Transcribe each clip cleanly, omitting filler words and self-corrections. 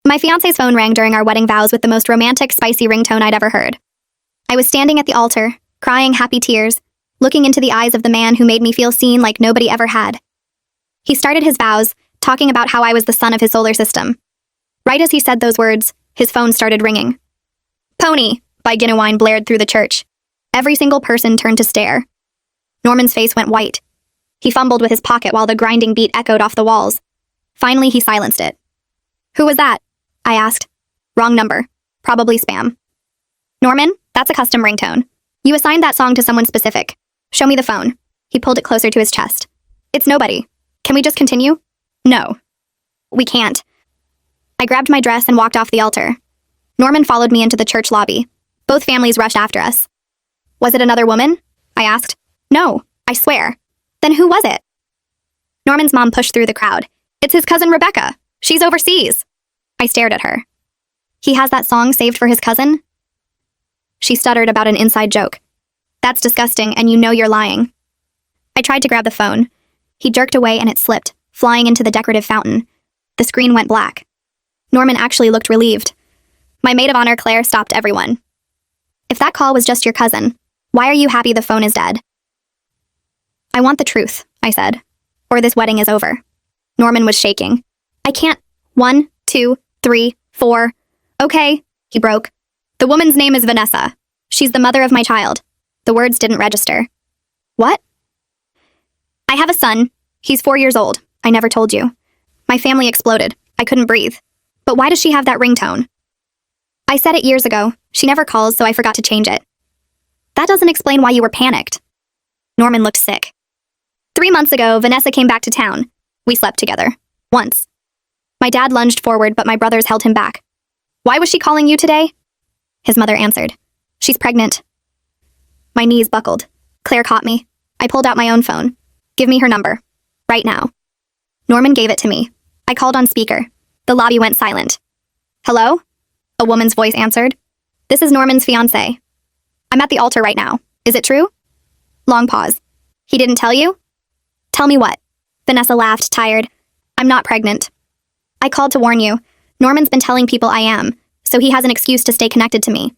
My fiancé's phone rang during our wedding vows with the most romantic, spicy ringtone I'd ever heard. I was standing at the altar, crying happy tears, looking into the eyes of the man who made me feel seen like nobody ever had. He started his vows, talking about how I was the sun of his solar system. Right as he said those words, his phone started ringing. "Pony," by Genuine blared through the church. Every single person turned to stare. Norman's face went white. He fumbled with his pocket while the grinding beat echoed off the walls. Finally, he silenced it. "Who was that?" I asked. "Wrong number. Probably spam." "Norman, that's a custom ringtone. You assigned that song to someone specific. Show me the phone." He pulled it closer to his chest. "It's nobody. Can we just continue?" "No. We can't." I grabbed my dress and walked off the altar. Norman followed me into the church lobby. Both families rushed after us. "Was it another woman?" I asked. "No, I swear." "Then who was it?" Norman's mom pushed through the crowd. "It's his cousin Rebecca. She's overseas." I stared at her. "He has that song saved for his cousin?" She stuttered about an inside joke. "That's disgusting, and you know you're lying." I tried to grab the phone. He jerked away and it slipped, flying into the decorative fountain. The screen went black. Norman actually looked relieved. My maid of honor, Claire, stopped everyone. "If that call was just your cousin, why are you happy the phone is dead?" "I want the truth," I said, "or this wedding is over." Norman was shaking. "I can't. 1, 2, 3, 4. Okay," he broke. "The woman's name is Vanessa. She's the mother of my child." The words didn't register. "What?" "I have a son. He's 4 years old. I never told you." My family exploded. I couldn't breathe. "But why does she have that ringtone?" "I said it years ago. She never calls, so I forgot to change it." "That doesn't explain why you were panicked." Norman looked sick. 3 months ago, Vanessa came back to town. We slept together. Once. My dad lunged forward, but my brothers held him back. "Why was she calling you today?" His mother answered. "She's pregnant." My knees buckled. Claire caught me. I pulled out my own phone. "Give me her number. Right now." Norman gave it to me. I called on speaker. The lobby went silent. "Hello?" A woman's voice answered. "This is Norman's fiancé. I'm at the altar right now. Is it true?" Long pause. "He didn't tell you?" "Tell me what?" Vanessa laughed, tired. "I'm not pregnant." "I called to warn you. Norman's been telling people I am, so he has an excuse to stay connected to me.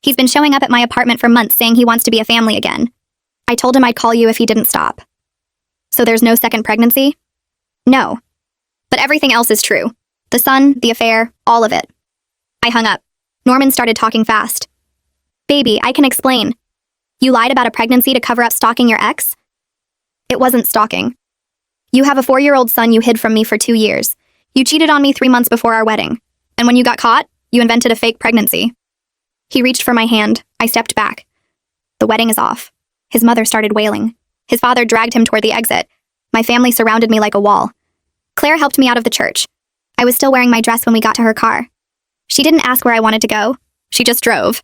He's been showing up at my apartment for months saying he wants to be a family again. I told him I'd call you if he didn't stop." "So there's no second pregnancy?" "No. But everything else is true. The son, the affair, all of it." I hung up. Norman started talking fast. "Baby, I can explain. You lied about a pregnancy to cover up stalking your ex?" "It wasn't stalking. You have a 4-year-old son you hid from me for 2 years. You cheated on me 3 months before our wedding. And when you got caught, you invented a fake pregnancy." He reached for my hand. I stepped back. "The wedding is off." His mother started wailing. His father dragged him toward the exit. My family surrounded me like a wall. Claire helped me out of the church. I was still wearing my dress when we got to her car. She didn't ask where I wanted to go. She just drove.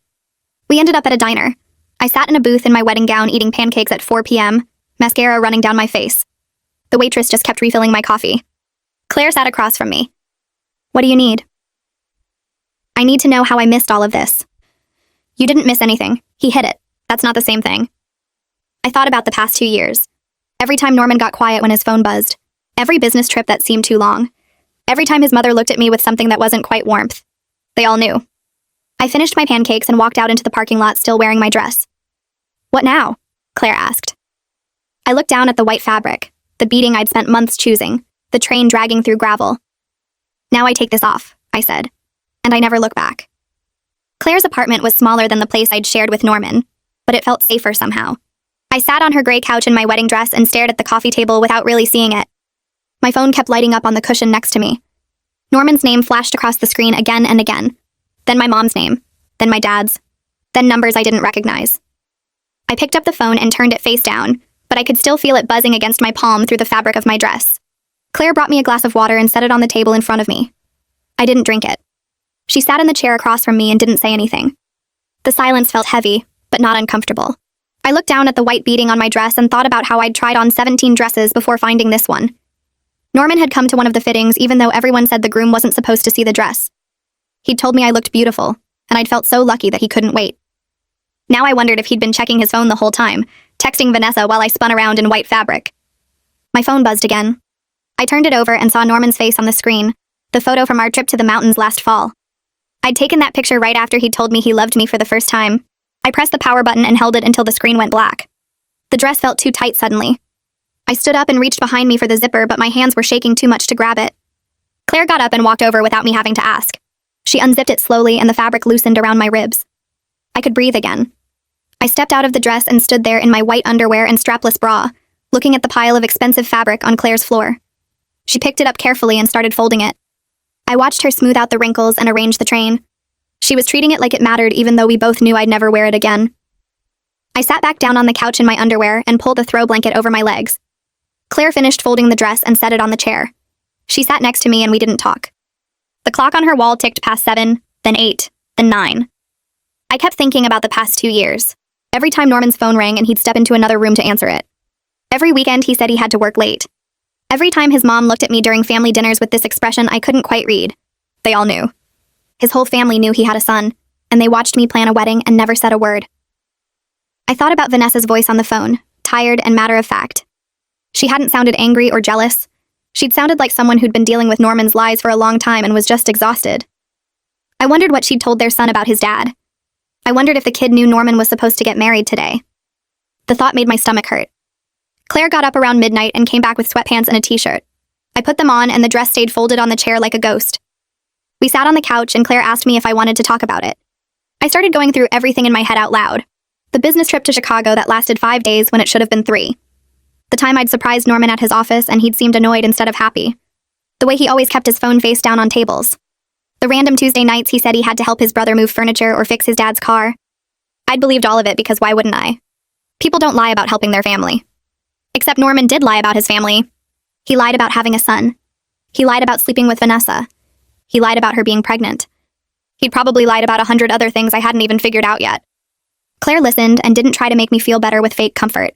We ended up at a diner. I sat in a booth in my wedding gown eating pancakes at 4 p.m., mascara running down my face. The waitress just kept refilling my coffee. Claire sat across from me. "What do you need?" "I need to know how I missed all of this." "You didn't miss anything. He hid it. That's not the same thing." I thought about the past 2 years. Every time Norman got quiet when his phone buzzed. Every business trip that seemed too long. Every time his mother looked at me with something that wasn't quite warmth. They all knew. I finished my pancakes and walked out into the parking lot still wearing my dress. "What now?" Claire asked. I looked down at the white fabric, the beading I'd spent months choosing, the train dragging through gravel. "Now I take this off," I said, and I never looked back. Claire's apartment was smaller than the place I'd shared with Norman, but it felt safer somehow. I sat on her gray couch in my wedding dress and stared at the coffee table without really seeing it. My phone kept lighting up on the cushion next to me. Norman's name flashed across the screen again and again. Then my mom's name. Then my dad's. Then numbers I didn't recognize. I picked up the phone and turned it face down, but I could still feel it buzzing against my palm through the fabric of my dress. Claire brought me a glass of water and set it on the table in front of me. I didn't drink it. She sat in the chair across from me and didn't say anything. The silence felt heavy, but not uncomfortable. I looked down at the white beading on my dress and thought about how I'd tried on 17 dresses before finding this one. Norman had come to one of the fittings even though everyone said the groom wasn't supposed to see the dress. He'd told me I looked beautiful, and I'd felt so lucky that he couldn't wait. Now I wondered if he'd been checking his phone the whole time, texting Vanessa while I spun around in white fabric. My phone buzzed again. I turned it over and saw Norman's face on the screen. the photo from our trip to the mountains last fall. I'd taken that picture right after he'd told me he loved me for the first time. I pressed the power button and held it until the screen went black. The dress felt too tight suddenly. I stood up and reached behind me for the zipper, but my hands were shaking too much to grab it. Claire got up and walked over without me having to ask. She unzipped it slowly and the fabric loosened around my ribs. I could breathe again. I stepped out of the dress and stood there in my white underwear and strapless bra, looking at the pile of expensive fabric on Claire's floor. She picked it up carefully and started folding it. I watched her smooth out the wrinkles and arrange the train. She was treating it like it mattered, even though we both knew I'd never wear it again. I sat back down on the couch in my underwear and pulled a throw blanket over my legs. Claire finished folding the dress and set it on the chair. She sat next to me and we didn't talk. The clock on her wall ticked past 7, then 8, then 9. I kept thinking about the past 2 years. Every time Norman's phone rang and he'd step into another room to answer it. Every weekend he said he had to work late. Every time his mom looked at me during family dinners with this expression I couldn't quite read. They all knew. His whole family knew he had a son, and they watched me plan a wedding and never said a word. I thought about Vanessa's voice on the phone, tired and matter-of-fact. She hadn't sounded angry or jealous. She'd sounded like someone who'd been dealing with Norman's lies for a long time and was just exhausted. I wondered what she'd told their son about his dad. I wondered if the kid knew Norman was supposed to get married today. The thought made my stomach hurt. Claire got up around midnight and came back with sweatpants and a t-shirt. I put them on and the dress stayed folded on the chair like a ghost. We sat on the couch and Claire asked me if I wanted to talk about it. I started going through everything in my head out loud. The business trip to Chicago that lasted 5 days when it should have been 3. The time I'd surprised Norman at his office and he'd seemed annoyed instead of happy. The way he always kept his phone face down on tables. The random Tuesday nights he said he had to help his brother move furniture or fix his dad's car. I'd believed all of it because why wouldn't I? People don't lie about helping their family. Except Norman did lie about his family. He lied about having a son. He lied about sleeping with Vanessa. He lied about her being pregnant. He'd probably lied about 100 other things I hadn't even figured out yet. Claire listened and didn't try to make me feel better with fake comfort.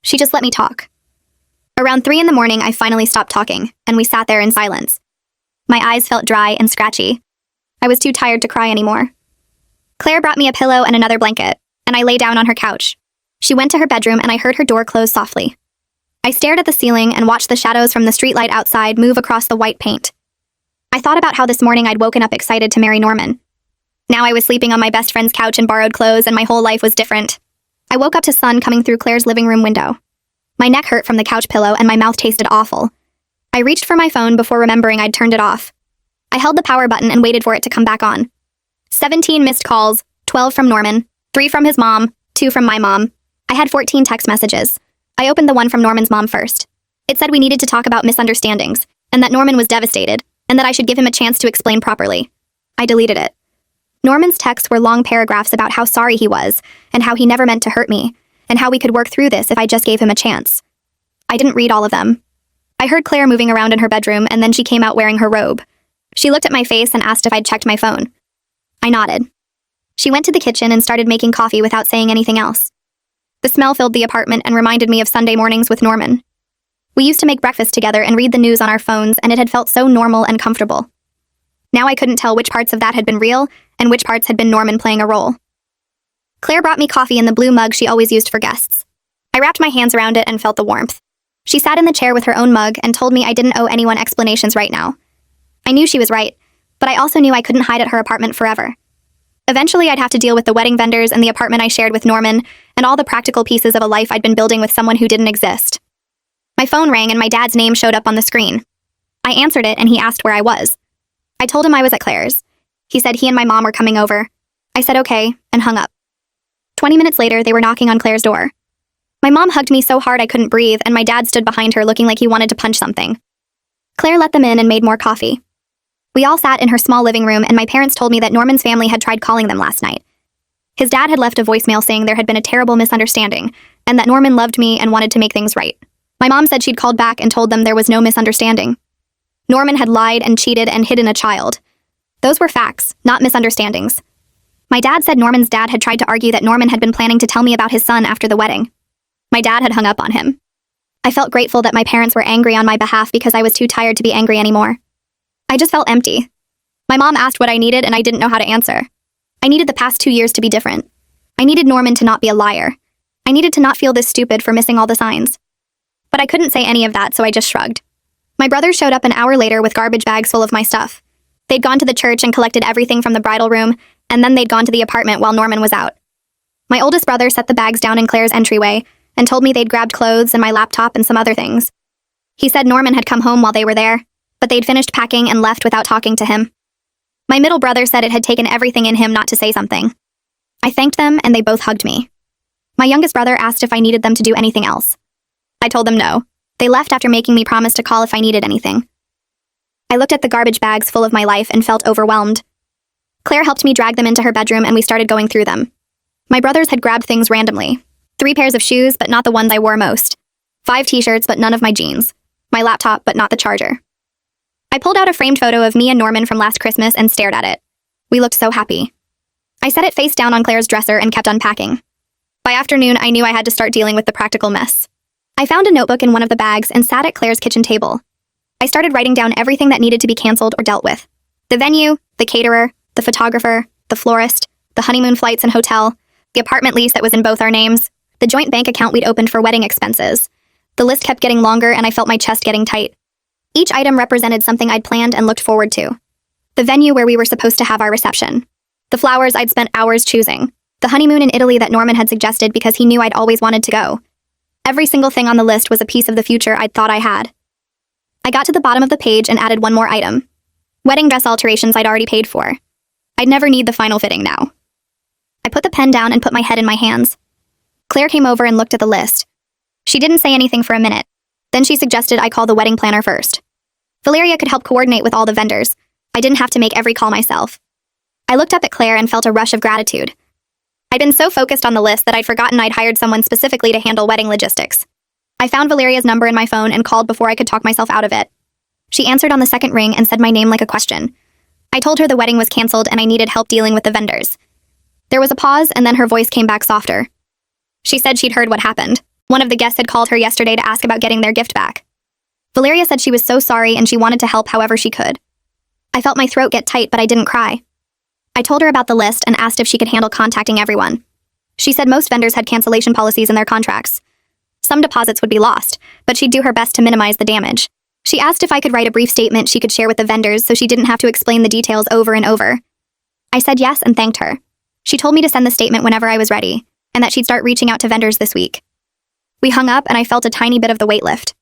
She just let me talk. Around 3 a.m, I finally stopped talking, and we sat there in silence. My eyes felt dry and scratchy. I was too tired to cry anymore. Claire brought me a pillow and another blanket, and I lay down on her couch. She went to her bedroom and I heard her door close softly. I stared at the ceiling and watched the shadows from the streetlight outside move across the white paint. I thought about how this morning I'd woken up excited to marry Norman. Now I was sleeping on my best friend's couch in borrowed clothes and my whole life was different. I woke up to sun coming through Claire's living room window. My neck hurt from the couch pillow and my mouth tasted awful. I reached for my phone before remembering I'd turned it off. I held the power button and waited for it to come back on. 17 missed calls, 12 from Norman, 3 from his mom, 2 from my mom. I had 14 text messages. I opened the one from Norman's mom first. It said we needed to talk about misunderstandings, and that Norman was devastated, and that I should give him a chance to explain properly. I deleted it. Norman's texts were long paragraphs about how sorry he was, and how he never meant to hurt me, and how we could work through this if I just gave him a chance. I didn't read all of them. I heard Claire moving around in her bedroom, and then she came out wearing her robe. She looked at my face and asked if I'd checked my phone. I nodded. She went to the kitchen and started making coffee without saying anything else. The smell filled the apartment and reminded me of Sunday mornings with Norman. We used to make breakfast together and read the news on our phones, and it had felt so normal and comfortable. Now I couldn't tell which parts of that had been real and which parts had been Norman playing a role. Claire brought me coffee in the blue mug she always used for guests. I wrapped my hands around it and felt the warmth. She sat in the chair with her own mug and told me I didn't owe anyone explanations right now. I knew she was right, but I also knew I couldn't hide at her apartment forever. Eventually, I'd have to deal with the wedding vendors and the apartment I shared with Norman, and all the practical pieces of a life I'd been building with someone who didn't exist. My phone rang and my dad's name showed up on the screen. I answered it and he asked where I was. I told him I was at Claire's. He said he and my mom were coming over. I said okay, and hung up. 20 minutes later, they were knocking on Claire's door. My mom hugged me so hard I couldn't breathe, and my dad stood behind her looking like he wanted to punch something. Claire let them in and made more coffee. We all sat in her small living room, and my parents told me that Norman's family had tried calling them last night. His dad had left a voicemail saying there had been a terrible misunderstanding, and that Norman loved me and wanted to make things right. My mom said she'd called back and told them there was no misunderstanding. Norman had lied and cheated and hidden a child. Those were facts, not misunderstandings. My dad said Norman's dad had tried to argue that Norman had been planning to tell me about his son after the wedding. My dad had hung up on him. I felt grateful that my parents were angry on my behalf because I was too tired to be angry anymore. I just felt empty. My mom asked what I needed and I didn't know how to answer. I needed the past 2 years to be different. I needed Norman to not be a liar. I needed to not feel this stupid for missing all the signs. But I couldn't say any of that, so I just shrugged. My brothers showed up an hour later with garbage bags full of my stuff. They'd gone to the church and collected everything from the bridal room, and then they'd gone to the apartment while Norman was out. My oldest brother set the bags down in Claire's entryway and told me they'd grabbed clothes and my laptop and some other things. He said Norman had come home while they were there, but they'd finished packing and left without talking to him. My middle brother said it had taken everything in him not to say something. I thanked them, and they both hugged me. My youngest brother asked if I needed them to do anything else. I told them no. They left after making me promise to call if I needed anything. I looked at the garbage bags full of my life and felt overwhelmed. Claire helped me drag them into her bedroom, and we started going through them. My brothers had grabbed things randomly. 3 pairs of shoes, but not the ones I wore most. 5 t-shirts, but none of my jeans. My laptop, but not the charger. I pulled out a framed photo of me and Norman from last Christmas and stared at it. We looked so happy. I set it face down on Claire's dresser and kept unpacking. By afternoon, I knew I had to start dealing with the practical mess. I found a notebook in one of the bags and sat at Claire's kitchen table. I started writing down everything that needed to be canceled or dealt with. The venue, the caterer, the photographer, the florist, the honeymoon flights and hotel, the apartment lease that was in both our names, the joint bank account we'd opened for wedding expenses. The list kept getting longer and I felt my chest getting tight. Each item represented something I'd planned and looked forward to. The venue where we were supposed to have our reception. The flowers I'd spent hours choosing. The honeymoon in Italy that Norman had suggested because he knew I'd always wanted to go. Every single thing on the list was a piece of the future I'd thought I had. I got to the bottom of the page and added one more item. Wedding dress alterations I'd already paid for. I'd never need the final fitting now. I put the pen down and put my head in my hands. Claire came over and looked at the list. She didn't say anything for a minute. Then she suggested I call the wedding planner first. Valeria could help coordinate with all the vendors. I didn't have to make every call myself. I looked up at Claire and felt a rush of gratitude. I'd been so focused on the list that I'd forgotten I'd hired someone specifically to handle wedding logistics. I found Valeria's number in my phone and called before I could talk myself out of it. She answered on the second ring and said my name like a question. I told her the wedding was canceled and I needed help dealing with the vendors. There was a pause and then her voice came back softer. She said she'd heard what happened. One of the guests had called her yesterday to ask about getting their gift back. Valeria said she was so sorry and she wanted to help however she could. I felt my throat get tight, but I didn't cry. I told her about the list and asked if she could handle contacting everyone. She said most vendors had cancellation policies in their contracts. Some deposits would be lost, but she'd do her best to minimize the damage. She asked if I could write a brief statement she could share with the vendors so she didn't have to explain the details over and over. I said yes and thanked her. She told me to send the statement whenever I was ready, and that she'd start reaching out to vendors this week. We hung up and I felt a tiny bit of the weight lift.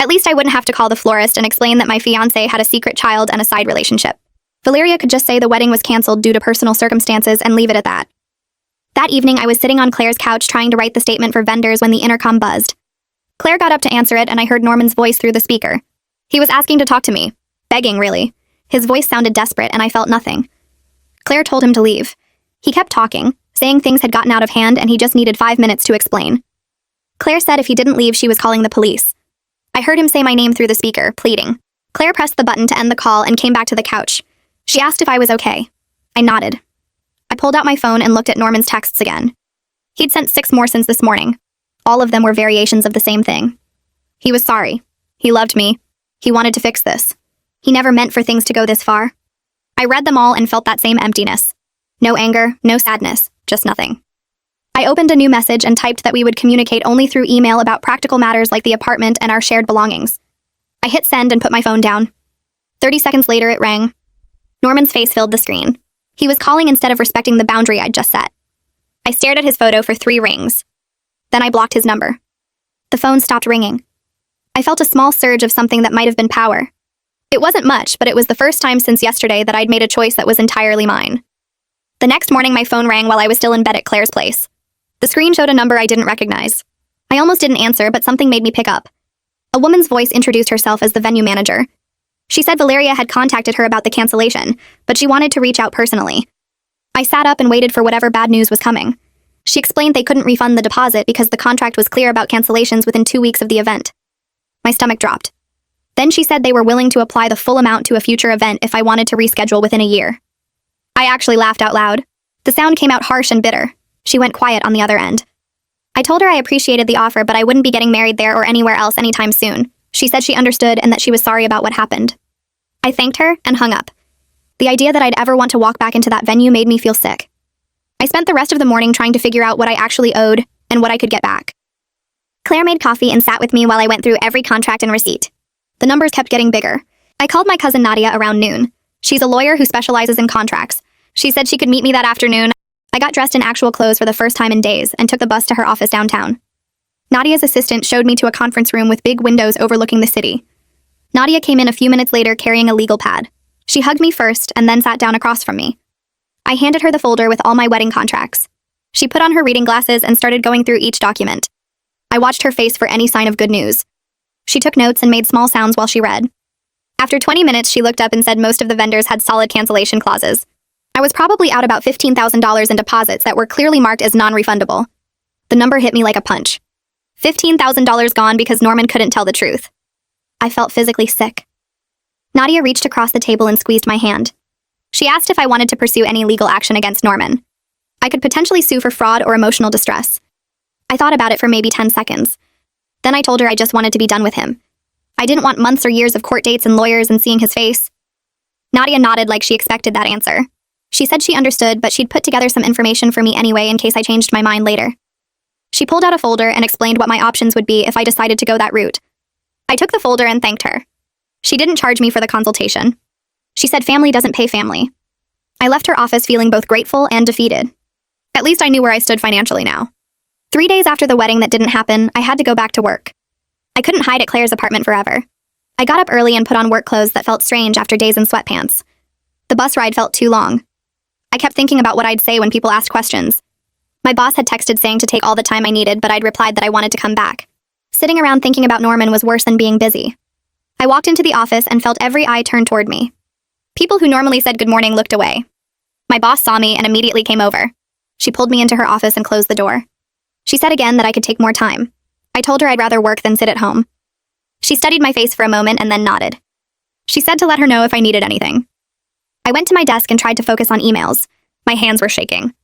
At least I wouldn't have to call the florist and explain that my fiancé had a secret child and a side relationship. Valeria could just say the wedding was canceled due to personal circumstances and leave it at that. That evening, I was sitting on Claire's couch trying to write the statement for vendors when the intercom buzzed. Claire got up to answer it and I heard Norman's voice through the speaker. He was asking to talk to me. Begging, really. His voice sounded desperate and I felt nothing. Claire told him to leave. He kept talking, saying things had gotten out of hand and he just needed 5 minutes to explain. Claire said if he didn't leave, she was calling the police. I heard him say my name through the speaker, pleading. Claire pressed the button to end the call and came back to the couch. She asked if I was okay. I nodded. I pulled out my phone and looked at Norman's texts again. He'd sent 6 more since this morning. All of them were variations of the same thing. He was sorry. He loved me. He wanted to fix this. He never meant for things to go this far. I read them all and felt that same emptiness. No anger, no sadness, just nothing. I opened a new message and typed that we would communicate only through email about practical matters like the apartment and our shared belongings. I hit send and put my phone down. 30 seconds later, it rang. Norman's face filled the screen. He was calling instead of respecting the boundary I'd just set. I stared at his photo for 3 rings. Then I blocked his number. The phone stopped ringing. I felt a small surge of something that might have been power. It wasn't much, but it was the first time since yesterday that I'd made a choice that was entirely mine. The next morning, my phone rang while I was still in bed at Claire's place. The screen showed a number I didn't recognize. I almost didn't answer, but something made me pick up. A woman's voice introduced herself as the venue manager. She said Valeria had contacted her about the cancellation, but she wanted to reach out personally. I sat up and waited for whatever bad news was coming. She explained they couldn't refund the deposit because the contract was clear about cancellations within 2 weeks of the event. My stomach dropped. Then she said they were willing to apply the full amount to a future event if I wanted to reschedule within a year. I actually laughed out loud. The sound came out harsh and bitter. She went quiet on the other end. I told her I appreciated the offer, but I wouldn't be getting married there or anywhere else anytime soon. She said she understood and that she was sorry about what happened. I thanked her and hung up. The idea that I'd ever want to walk back into that venue made me feel sick. I spent the rest of the morning trying to figure out what I actually owed and what I could get back. Claire made coffee and sat with me while I went through every contract and receipt. The numbers kept getting bigger. I called my cousin Nadia around noon. She's a lawyer who specializes in contracts. She said she could meet me that afternoon. I got dressed in actual clothes for the first time in days and took the bus to her office downtown. Nadia's assistant showed me to a conference room with big windows overlooking the city. Nadia came in a few minutes later carrying a legal pad. She hugged me first and then sat down across from me. I handed her the folder with all my wedding contracts. She put on her reading glasses and started going through each document. I watched her face for any sign of good news. She took notes and made small sounds while she read. After 20 minutes, she looked up and said most of the vendors had solid cancellation clauses. I was probably out about $15,000 in deposits that were clearly marked as non-refundable. The number hit me like a punch. $15,000 gone because Norman couldn't tell the truth. I felt physically sick. Nadia reached across the table and squeezed my hand. She asked if I wanted to pursue any legal action against Norman. I could potentially sue for fraud or emotional distress. I thought about it for maybe 10 seconds. Then I told her I just wanted to be done with him. I didn't want months or years of court dates and lawyers and seeing his face. Nadia nodded like she expected that answer. She said she understood, but she'd put together some information for me anyway in case I changed my mind later. She pulled out a folder and explained what my options would be if I decided to go that route. I took the folder and thanked her. She didn't charge me for the consultation. She said family doesn't pay family. I left her office feeling both grateful and defeated. At least I knew where I stood financially now. 3 days after the wedding that didn't happen, I had to go back to work. I couldn't hide at Claire's apartment forever. I got up early and put on work clothes that felt strange after days in sweatpants. The bus ride felt too long. I kept thinking about what I'd say when people asked questions. My boss had texted saying to take all the time I needed, but I'd replied that I wanted to come back. Sitting around thinking about Norman was worse than being busy. I walked into the office and felt every eye turn toward me. People who normally said good morning looked away. My boss saw me and immediately came over. She pulled me into her office and closed the door. She said again that I could take more time. I told her I'd rather work than sit at home. She studied my face for a moment and then nodded. She said to let her know if I needed anything. I went to my desk and tried to focus on emails. My hands were shaking.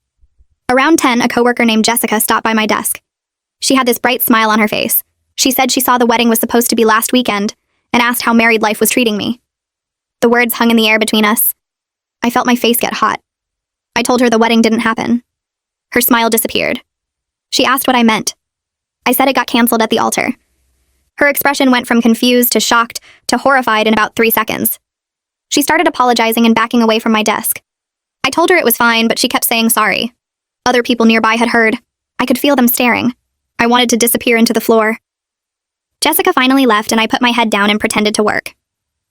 Around 10, a coworker named Jessica stopped by my desk. She had this bright smile on her face. She said she saw the wedding was supposed to be last weekend and asked how married life was treating me. The words hung in the air between us. I felt my face get hot. I told her the wedding didn't happen. Her smile disappeared. She asked what I meant. I said it got canceled at the altar. Her expression went from confused to shocked to horrified in about 3 seconds. She started apologizing and backing away from my desk. I told her it was fine, but she kept saying sorry. Other people nearby had heard. I could feel them staring. I wanted to disappear into the floor. Jessica finally left and I put my head down and pretended to work.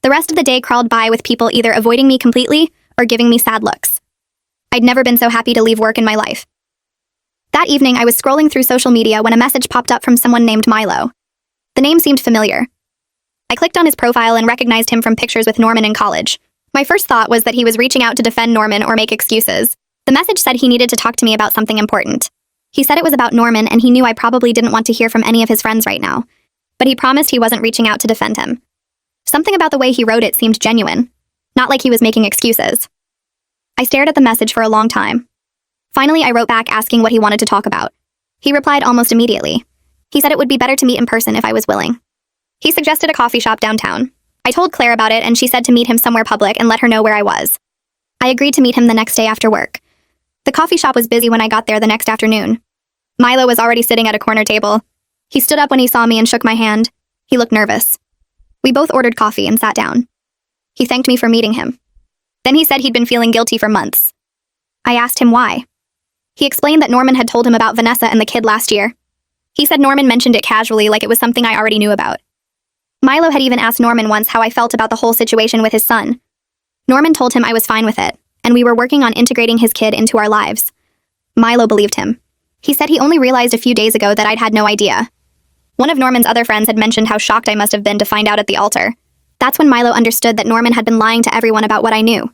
The rest of the day crawled by with people either avoiding me completely or giving me sad looks. I'd never been so happy to leave work in my life. That evening, I was scrolling through social media when a message popped up from someone named Milo. The name seemed familiar. I clicked on his profile and recognized him from pictures with Norman in college. My first thought was that he was reaching out to defend Norman or make excuses. The message said he needed to talk to me about something important. He said it was about Norman and he knew I probably didn't want to hear from any of his friends right now. But he promised he wasn't reaching out to defend him. Something about the way he wrote it seemed genuine. Not like he was making excuses. I stared at the message for a long time. Finally, I wrote back asking what he wanted to talk about. He replied almost immediately. He said it would be better to meet in person if I was willing. He suggested a coffee shop downtown. I told Claire about it and she said to meet him somewhere public and let her know where I was. I agreed to meet him the next day after work. The coffee shop was busy when I got there the next afternoon. Milo was already sitting at a corner table. He stood up when he saw me and shook my hand. He looked nervous. We both ordered coffee and sat down. He thanked me for meeting him. Then he said he'd been feeling guilty for months. I asked him why. He explained that Norman had told him about Vanessa and the kid last year. He said Norman mentioned it casually like it was something I already knew about. Milo had even asked Norman once how I felt about the whole situation with his son. Norman told him I was fine with it, and we were working on integrating his kid into our lives. Milo believed him. He said he only realized a few days ago that I'd had no idea. One of Norman's other friends had mentioned how shocked I must have been to find out at the altar. That's when Milo understood that Norman had been lying to everyone about what I knew.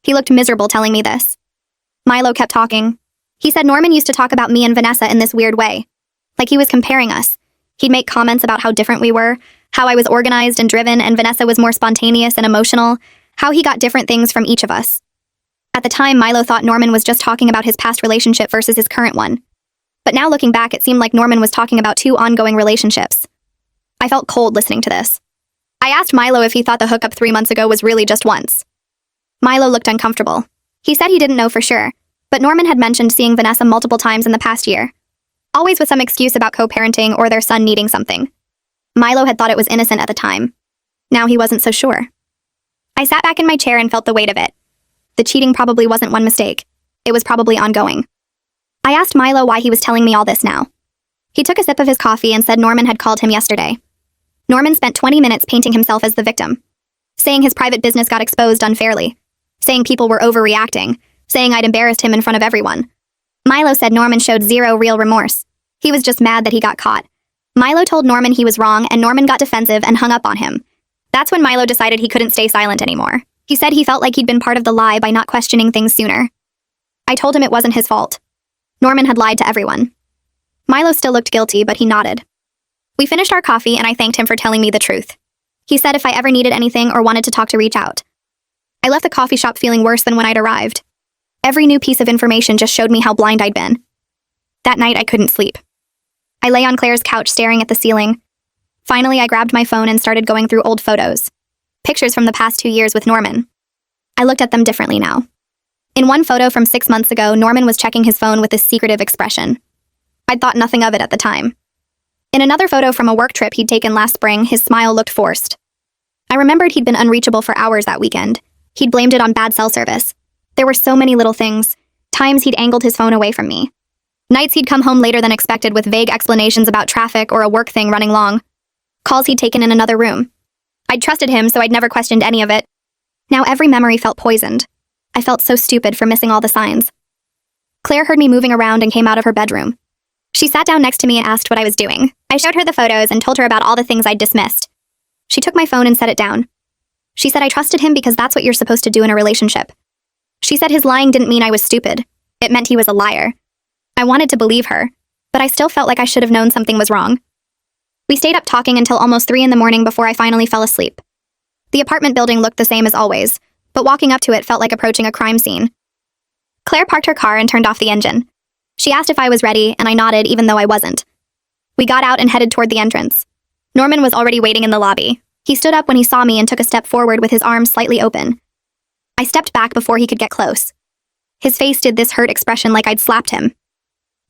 He looked miserable telling me this. Milo kept talking. He said Norman used to talk about me and Vanessa in this weird way. Like he was comparing us. He'd make comments about how different we were, how I was organized and driven and Vanessa was more spontaneous and emotional, how he got different things from each of us. At the time, Milo thought Norman was just talking about his past relationship versus his current one. But now looking back, it seemed like Norman was talking about 2 ongoing relationships. I felt cold listening to this. I asked Milo if he thought the hookup 3 months ago was really just once. Milo looked uncomfortable. He said he didn't know for sure, but Norman had mentioned seeing Vanessa multiple times in the past year. Always with some excuse about co-parenting or their son needing something. Milo had thought it was innocent at the time. Now he wasn't so sure. I sat back in my chair and felt the weight of it. The cheating probably wasn't one mistake. It was probably ongoing. I asked Milo why he was telling me all this now. He took a sip of his coffee and said Norman had called him yesterday. Norman spent 20 minutes painting himself as the victim, saying his private business got exposed unfairly, saying people were overreacting, saying I'd embarrassed him in front of everyone. Milo said Norman showed zero real remorse. He was just mad that he got caught. Milo told Norman he was wrong and Norman got defensive and hung up on him. That's when Milo decided he couldn't stay silent anymore. He said he felt like he'd been part of the lie by not questioning things sooner. I told him it wasn't his fault. Norman had lied to everyone. Milo still looked guilty, but he nodded. We finished our coffee and I thanked him for telling me the truth. He said if I ever needed anything or wanted to talk to reach out. I left the coffee shop feeling worse than when I'd arrived. Every new piece of information just showed me how blind I'd been. That night I couldn't sleep. I lay on Claire's couch staring at the ceiling. Finally, I grabbed my phone and started going through old photos. Pictures from the past 2 years with Norman. I looked at them differently now. In one photo from 6 months ago, Norman was checking his phone with this secretive expression. I'd thought nothing of it at the time. In another photo from a work trip he'd taken last spring, his smile looked forced. I remembered he'd been unreachable for hours that weekend. He'd blamed it on bad cell service. There were so many little things. Times he'd angled his phone away from me. Nights he'd come home later than expected with vague explanations about traffic or a work thing running long. Calls he'd taken in another room. I'd trusted him, so I'd never questioned any of it. Now every memory felt poisoned. I felt so stupid for missing all the signs. Claire heard me moving around and came out of her bedroom. She sat down next to me and asked what I was doing. I showed her the photos and told her about all the things I'd dismissed. She took my phone and set it down. She said I trusted him because that's what you're supposed to do in a relationship. She said his lying didn't mean I was stupid. It meant he was a liar. I wanted to believe her, but I still felt like I should have known something was wrong. We stayed up talking until almost 3 in the morning before I finally fell asleep. The apartment building looked the same as always, but walking up to it felt like approaching a crime scene. Claire parked her car and turned off the engine. She asked if I was ready, and I nodded even though I wasn't. We got out and headed toward the entrance. Norman was already waiting in the lobby. He stood up when he saw me and took a step forward with his arms slightly open. I stepped back before he could get close. His face did this hurt expression like I'd slapped him.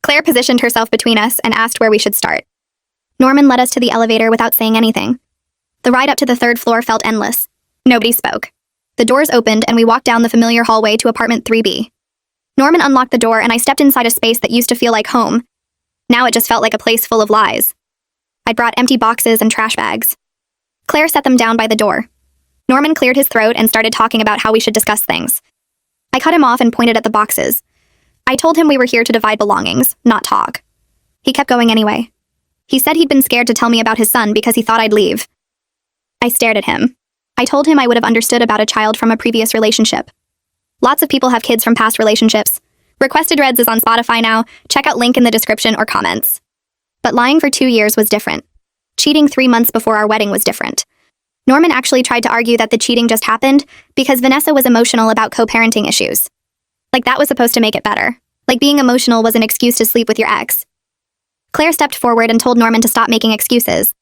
Claire positioned herself between us and asked where we should start. Norman led us to the elevator without saying anything. The ride up to the 3rd floor felt endless. Nobody spoke. The doors opened and we walked down the familiar hallway to apartment 3B. Norman unlocked the door and I stepped inside a space that used to feel like home. Now it just felt like a place full of lies. I'd brought empty boxes and trash bags. Claire set them down by the door. Norman cleared his throat and started talking about how we should discuss things. I cut him off and pointed at the boxes. I told him we were here to divide belongings, not talk. He kept going anyway. He said he'd been scared to tell me about his son because he thought I'd leave. I stared at him. I told him I would have understood about a child from a previous relationship. Lots of people have kids from past relationships. Requested Reds is on Spotify now. Check out link in the description or comments. But lying for 2 years was different. Cheating 3 months before our wedding was different. Norman actually tried to argue that the cheating just happened because Vanessa was emotional about co-parenting issues. Like that was supposed to make it better. Like being emotional was an excuse to sleep with your ex. Claire stepped forward and told Norman to stop making excuses.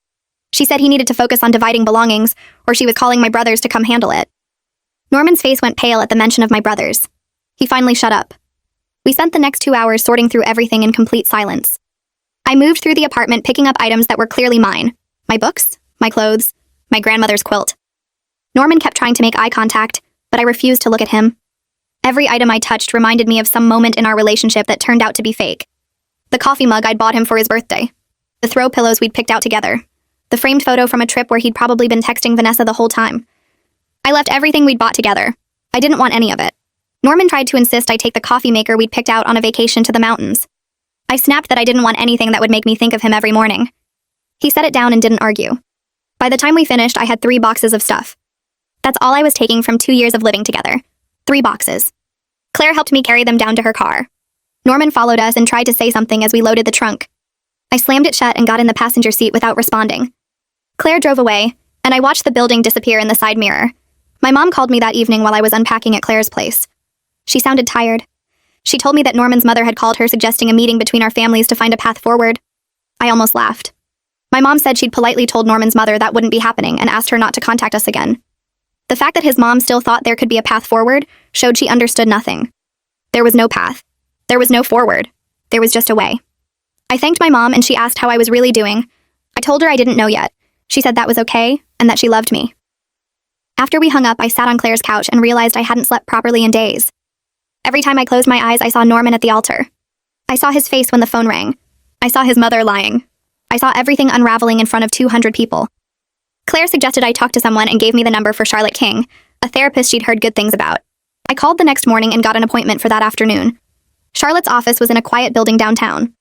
She said he needed to focus on dividing belongings, or she was calling my brothers to come handle it. Norman's face went pale at the mention of my brothers. He finally shut up. We spent the next 2 hours sorting through everything in complete silence. I moved through the apartment picking up items that were clearly mine. My books, my clothes, my grandmother's quilt. Norman kept trying to make eye contact, but I refused to look at him. Every item I touched reminded me of some moment in our relationship that turned out to be fake. The coffee mug I'd bought him for his birthday. The throw pillows we'd picked out together. The framed photo from a trip where he'd probably been texting Vanessa the whole time. I left everything we'd bought together. I didn't want any of it. Norman tried to insist I take the coffee maker we'd picked out on a vacation to the mountains. I snapped that I didn't want anything that would make me think of him every morning. He set it down and didn't argue. By the time we finished, I had 3 boxes of stuff. That's all I was taking from 2 years of living together. 3 boxes. Claire helped me carry them down to her car. Norman followed us and tried to say something as we loaded the trunk. I slammed it shut and got in the passenger seat without responding. Claire drove away, and I watched the building disappear in the side mirror. My mom called me that evening while I was unpacking at Claire's place. She sounded tired. She told me that Norman's mother had called her suggesting a meeting between our families to find a path forward. I almost laughed. My mom said she'd politely told Norman's mother that wouldn't be happening and asked her not to contact us again. The fact that his mom still thought there could be a path forward showed she understood nothing. There was no path. There was no forward. There was just a way. I thanked my mom and she asked how I was really doing. I told her I didn't know yet. She said that was okay and that she loved me. After we hung up, I sat on Claire's couch and realized I hadn't slept properly in days. Every time I closed my eyes, I saw Norman at the altar. I saw his face when the phone rang. I saw his mother lying. I saw everything unraveling in front of 200 people. Claire suggested I talk to someone and gave me the number for Charlotte King, a therapist she'd heard good things about. I called the next morning and got an appointment for that afternoon. Charlotte's office was in a quiet building downtown.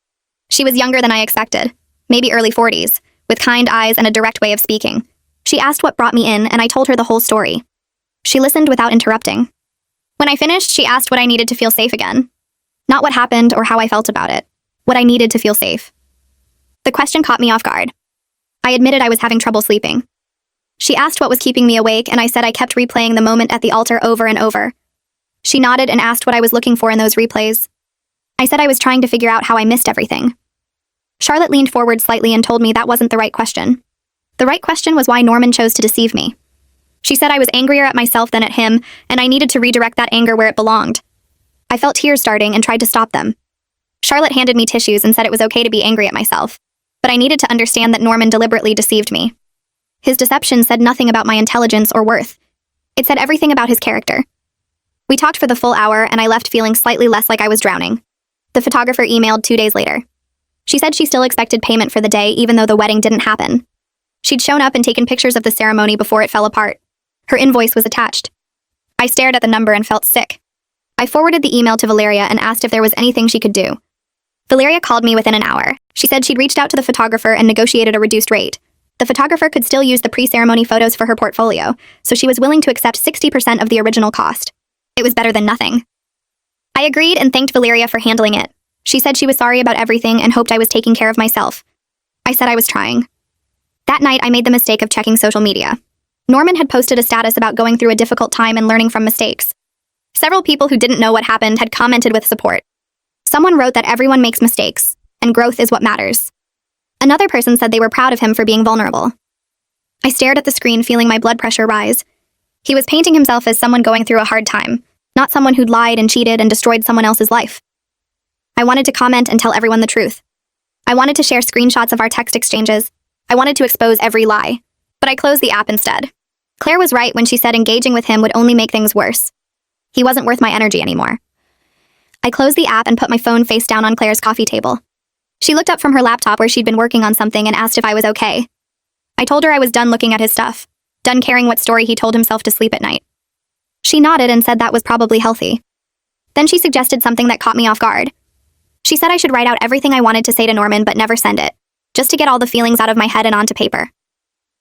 She was younger than I expected, maybe early 40s, with kind eyes and a direct way of speaking. She asked what brought me in, and I told her the whole story. She listened without interrupting. When I finished, she asked what I needed to feel safe again. Not what happened or how I felt about it. What I needed to feel safe. The question caught me off guard. I admitted I was having trouble sleeping. She asked what was keeping me awake, and I said I kept replaying the moment at the altar over and over. She nodded and asked what I was looking for in those replays. I said I was trying to figure out how I missed everything. Charlotte leaned forward slightly and told me that wasn't the right question. The right question was why Norman chose to deceive me. She said I was angrier at myself than at him, and I needed to redirect that anger where it belonged. I felt tears starting and tried to stop them. Charlotte handed me tissues and said it was okay to be angry at myself, but I needed to understand that Norman deliberately deceived me. His deception said nothing about my intelligence or worth. It said everything about his character. We talked for the full hour, and I left feeling slightly less like I was drowning. The photographer emailed 2 days later. She said she still expected payment for the day even though the wedding didn't happen. She'd shown up and taken pictures of the ceremony before it fell apart. Her invoice was attached. I stared at the number and felt sick. I forwarded the email to Valeria and asked if there was anything she could do. Valeria called me within an hour. She said she'd reached out to the photographer and negotiated a reduced rate. The photographer could still use the pre-ceremony photos for her portfolio, so she was willing to accept 60% of the original cost. It was better than nothing. I agreed and thanked Valeria for handling it. She said she was sorry about everything and hoped I was taking care of myself. I said I was trying. That night, I made the mistake of checking social media. Norman had posted a status about going through a difficult time and learning from mistakes. Several people who didn't know what happened had commented with support. Someone wrote that everyone makes mistakes, and growth is what matters. Another person said they were proud of him for being vulnerable. I stared at the screen, feeling my blood pressure rise. He was painting himself as someone going through a hard time, not someone who'd lied and cheated and destroyed someone else's life. I wanted to comment and tell everyone the truth. I wanted to share screenshots of our text exchanges. I wanted to expose every lie, but I closed the app instead. Claire was right when she said engaging with him would only make things worse. He wasn't worth my energy anymore. I closed the app and put my phone face down on Claire's coffee table. She looked up from her laptop where she'd been working on something and asked if I was okay. I told her I was done looking at his stuff, done caring what story he told himself to sleep at night. She nodded and said that was probably healthy. Then she suggested something that caught me off guard. She said I should write out everything I wanted to say to Norman but never send it, just to get all the feelings out of my head and onto paper.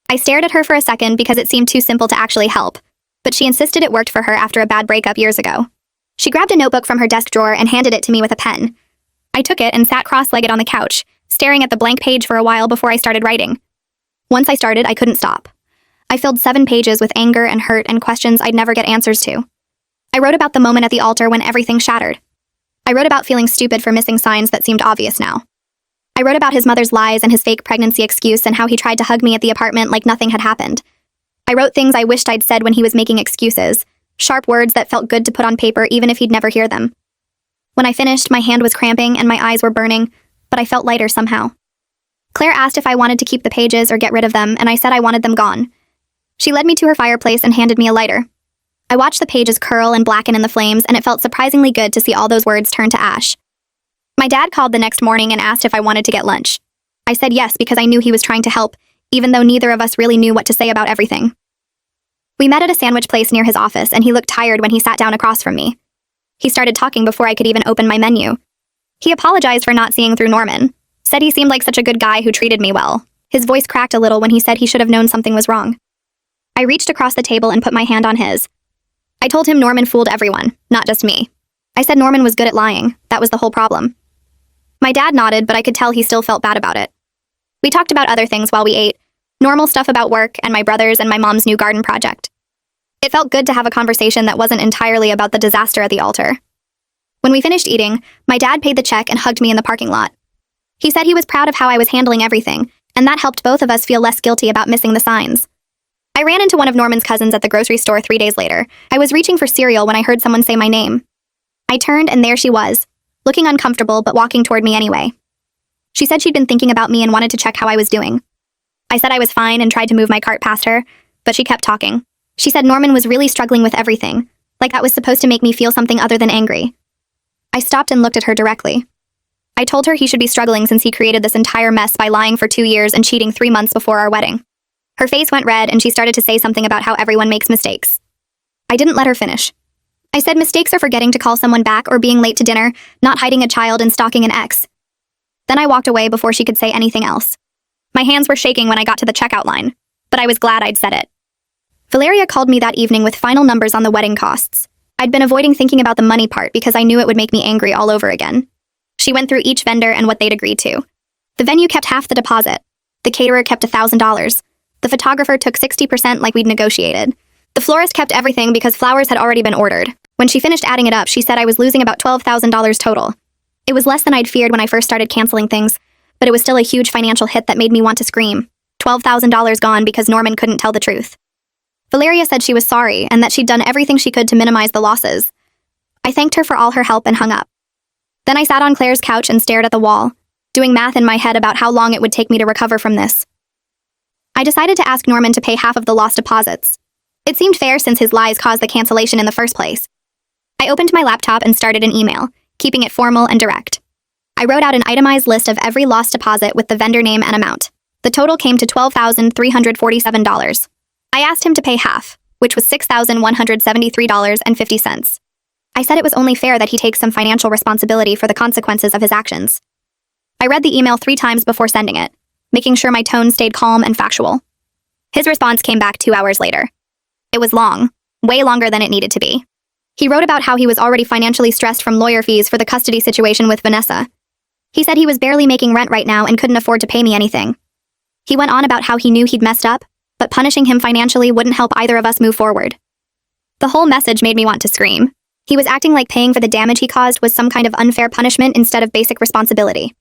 I stared at her for a second because it seemed too simple to actually help, but she insisted it worked for her after a bad breakup years ago. She grabbed a notebook from her desk drawer and handed it to me with a pen. I took it and sat cross-legged on the couch, staring at the blank page for a while before I started writing. Once I started, I couldn't stop. I filled 7 pages with anger and hurt and questions I'd never get answers to. I wrote about the moment at the altar when everything shattered. I wrote about feeling stupid for missing signs that seemed obvious now. I wrote about his mother's lies and his fake pregnancy excuse and how he tried to hug me at the apartment like nothing had happened. I wrote things I wished I'd said when he was making excuses, sharp words that felt good to put on paper even if he'd never hear them. When I finished, my hand was cramping and my eyes were burning, but I felt lighter somehow. Claire asked if I wanted to keep the pages or get rid of them, and I said I wanted them gone. She led me to her fireplace and handed me a lighter. I watched the pages curl and blacken in the flames, and it felt surprisingly good to see all those words turn to ash. My dad called the next morning and asked if I wanted to get lunch. I said yes because I knew he was trying to help, even though neither of us really knew what to say about everything. We met at a sandwich place near his office, and he looked tired when he sat down across from me. He started talking before I could even open my menu. He apologized for not seeing through Norman, said he seemed like such a good guy who treated me well. His voice cracked a little when he said he should have known something was wrong. I reached across the table and put my hand on his. I told him Norman fooled everyone, not just me. I said Norman was good at lying. That was the whole problem. My dad nodded, but I could tell he still felt bad about it. We talked about other things while we ate, normal stuff about work and my brothers and my mom's new garden project. It felt good to have a conversation that wasn't entirely about the disaster at the altar. When we finished eating, my dad paid the check and hugged me in the parking lot. He said he was proud of how I was handling everything, and that helped both of us feel less guilty about missing the signs. I ran into one of Norman's cousins at the grocery store 3 days later. I was reaching for cereal when I heard someone say my name. I turned and there she was, looking uncomfortable but walking toward me anyway. She said she'd been thinking about me and wanted to check how I was doing. I said I was fine and tried to move my cart past her, but she kept talking. She said Norman was really struggling with everything, like that was supposed to make me feel something other than angry. I stopped and looked at her directly. I told her he should be struggling since he created this entire mess by lying for 2 years and cheating 3 months before our wedding. Her face went red and she started to say something about how everyone makes mistakes. I didn't let her finish. I said mistakes are forgetting to call someone back or being late to dinner, not hiding a child and stalking an ex. Then I walked away before she could say anything else. My hands were shaking when I got to the checkout line, but I was glad I'd said it. Valeria called me that evening with final numbers on the wedding costs. I'd been avoiding thinking about the money part because I knew it would make me angry all over again. She went through each vendor and what they'd agreed to. The venue kept half the deposit. The caterer kept $1,000. The photographer took 60% like we'd negotiated. The florist kept everything because flowers had already been ordered. When she finished adding it up, she said I was losing about $12,000 total. It was less than I'd feared when I first started canceling things, but it was still a huge financial hit that made me want to scream. $12,000 gone because Norman couldn't tell the truth. Valeria said she was sorry and that she'd done everything she could to minimize the losses. I thanked her for all her help and hung up. Then I sat on Claire's couch and stared at the wall, doing math in my head about how long it would take me to recover from this. I decided to ask Norman to pay half of the lost deposits. It seemed fair since his lies caused the cancellation in the first place. I opened my laptop and started an email, keeping it formal and direct. I wrote out an itemized list of every lost deposit with the vendor name and amount. The total came to $12,347. I asked him to pay half, which was $6,173.50. I said it was only fair that he take some financial responsibility for the consequences of his actions. I read the email 3 times before sending it, making sure my tone stayed calm and factual. His response came back 2 hours later. It was long, way longer than it needed to be. He wrote about how he was already financially stressed from lawyer fees for the custody situation with Vanessa. He said he was barely making rent right now and couldn't afford to pay me anything. He went on about how he knew he'd messed up, but punishing him financially wouldn't help either of us move forward. The whole message made me want to scream. He was acting like paying for the damage he caused was some kind of unfair punishment instead of basic responsibility.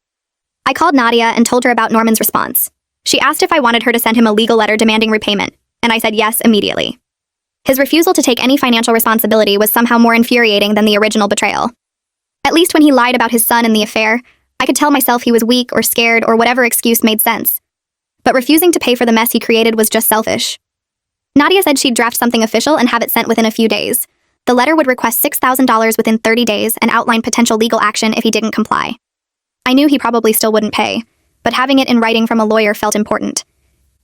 I called Nadia and told her about Norman's response. She asked if I wanted her to send him a legal letter demanding repayment, and I said yes immediately. His refusal to take any financial responsibility was somehow more infuriating than the original betrayal. At least when he lied about his son and the affair, I could tell myself he was weak or scared or whatever excuse made sense. But refusing to pay for the mess he created was just selfish. Nadia said she'd draft something official and have it sent within a few days. The letter would request $6,000 within 30 days and outline potential legal action if he didn't comply. I knew he probably still wouldn't pay, but having it in writing from a lawyer felt important.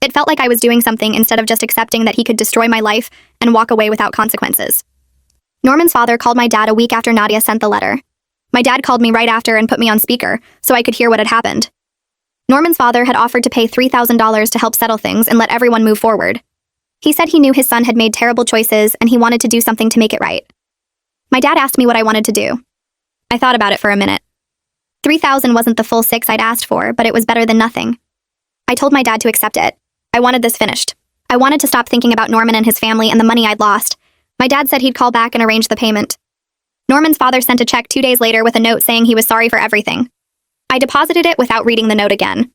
It felt like I was doing something instead of just accepting that he could destroy my life and walk away without consequences. Norman's father called my dad a week after Nadia sent the letter. My dad called me right after and put me on speaker so I could hear what had happened. Norman's father had offered to pay $3,000 to help settle things and let everyone move forward. He said he knew his son had made terrible choices and he wanted to do something to make it right. My dad asked me what I wanted to do. I thought about it for a minute. $3,000 wasn't the full $6,000 I'd asked for, but it was better than nothing. I told my dad to accept it. I wanted this finished. I wanted to stop thinking about Norman and his family and the money I'd lost. My dad said he'd call back and arrange the payment. Norman's father sent a check 2 days later with a note saying he was sorry for everything. I deposited it without reading the note again.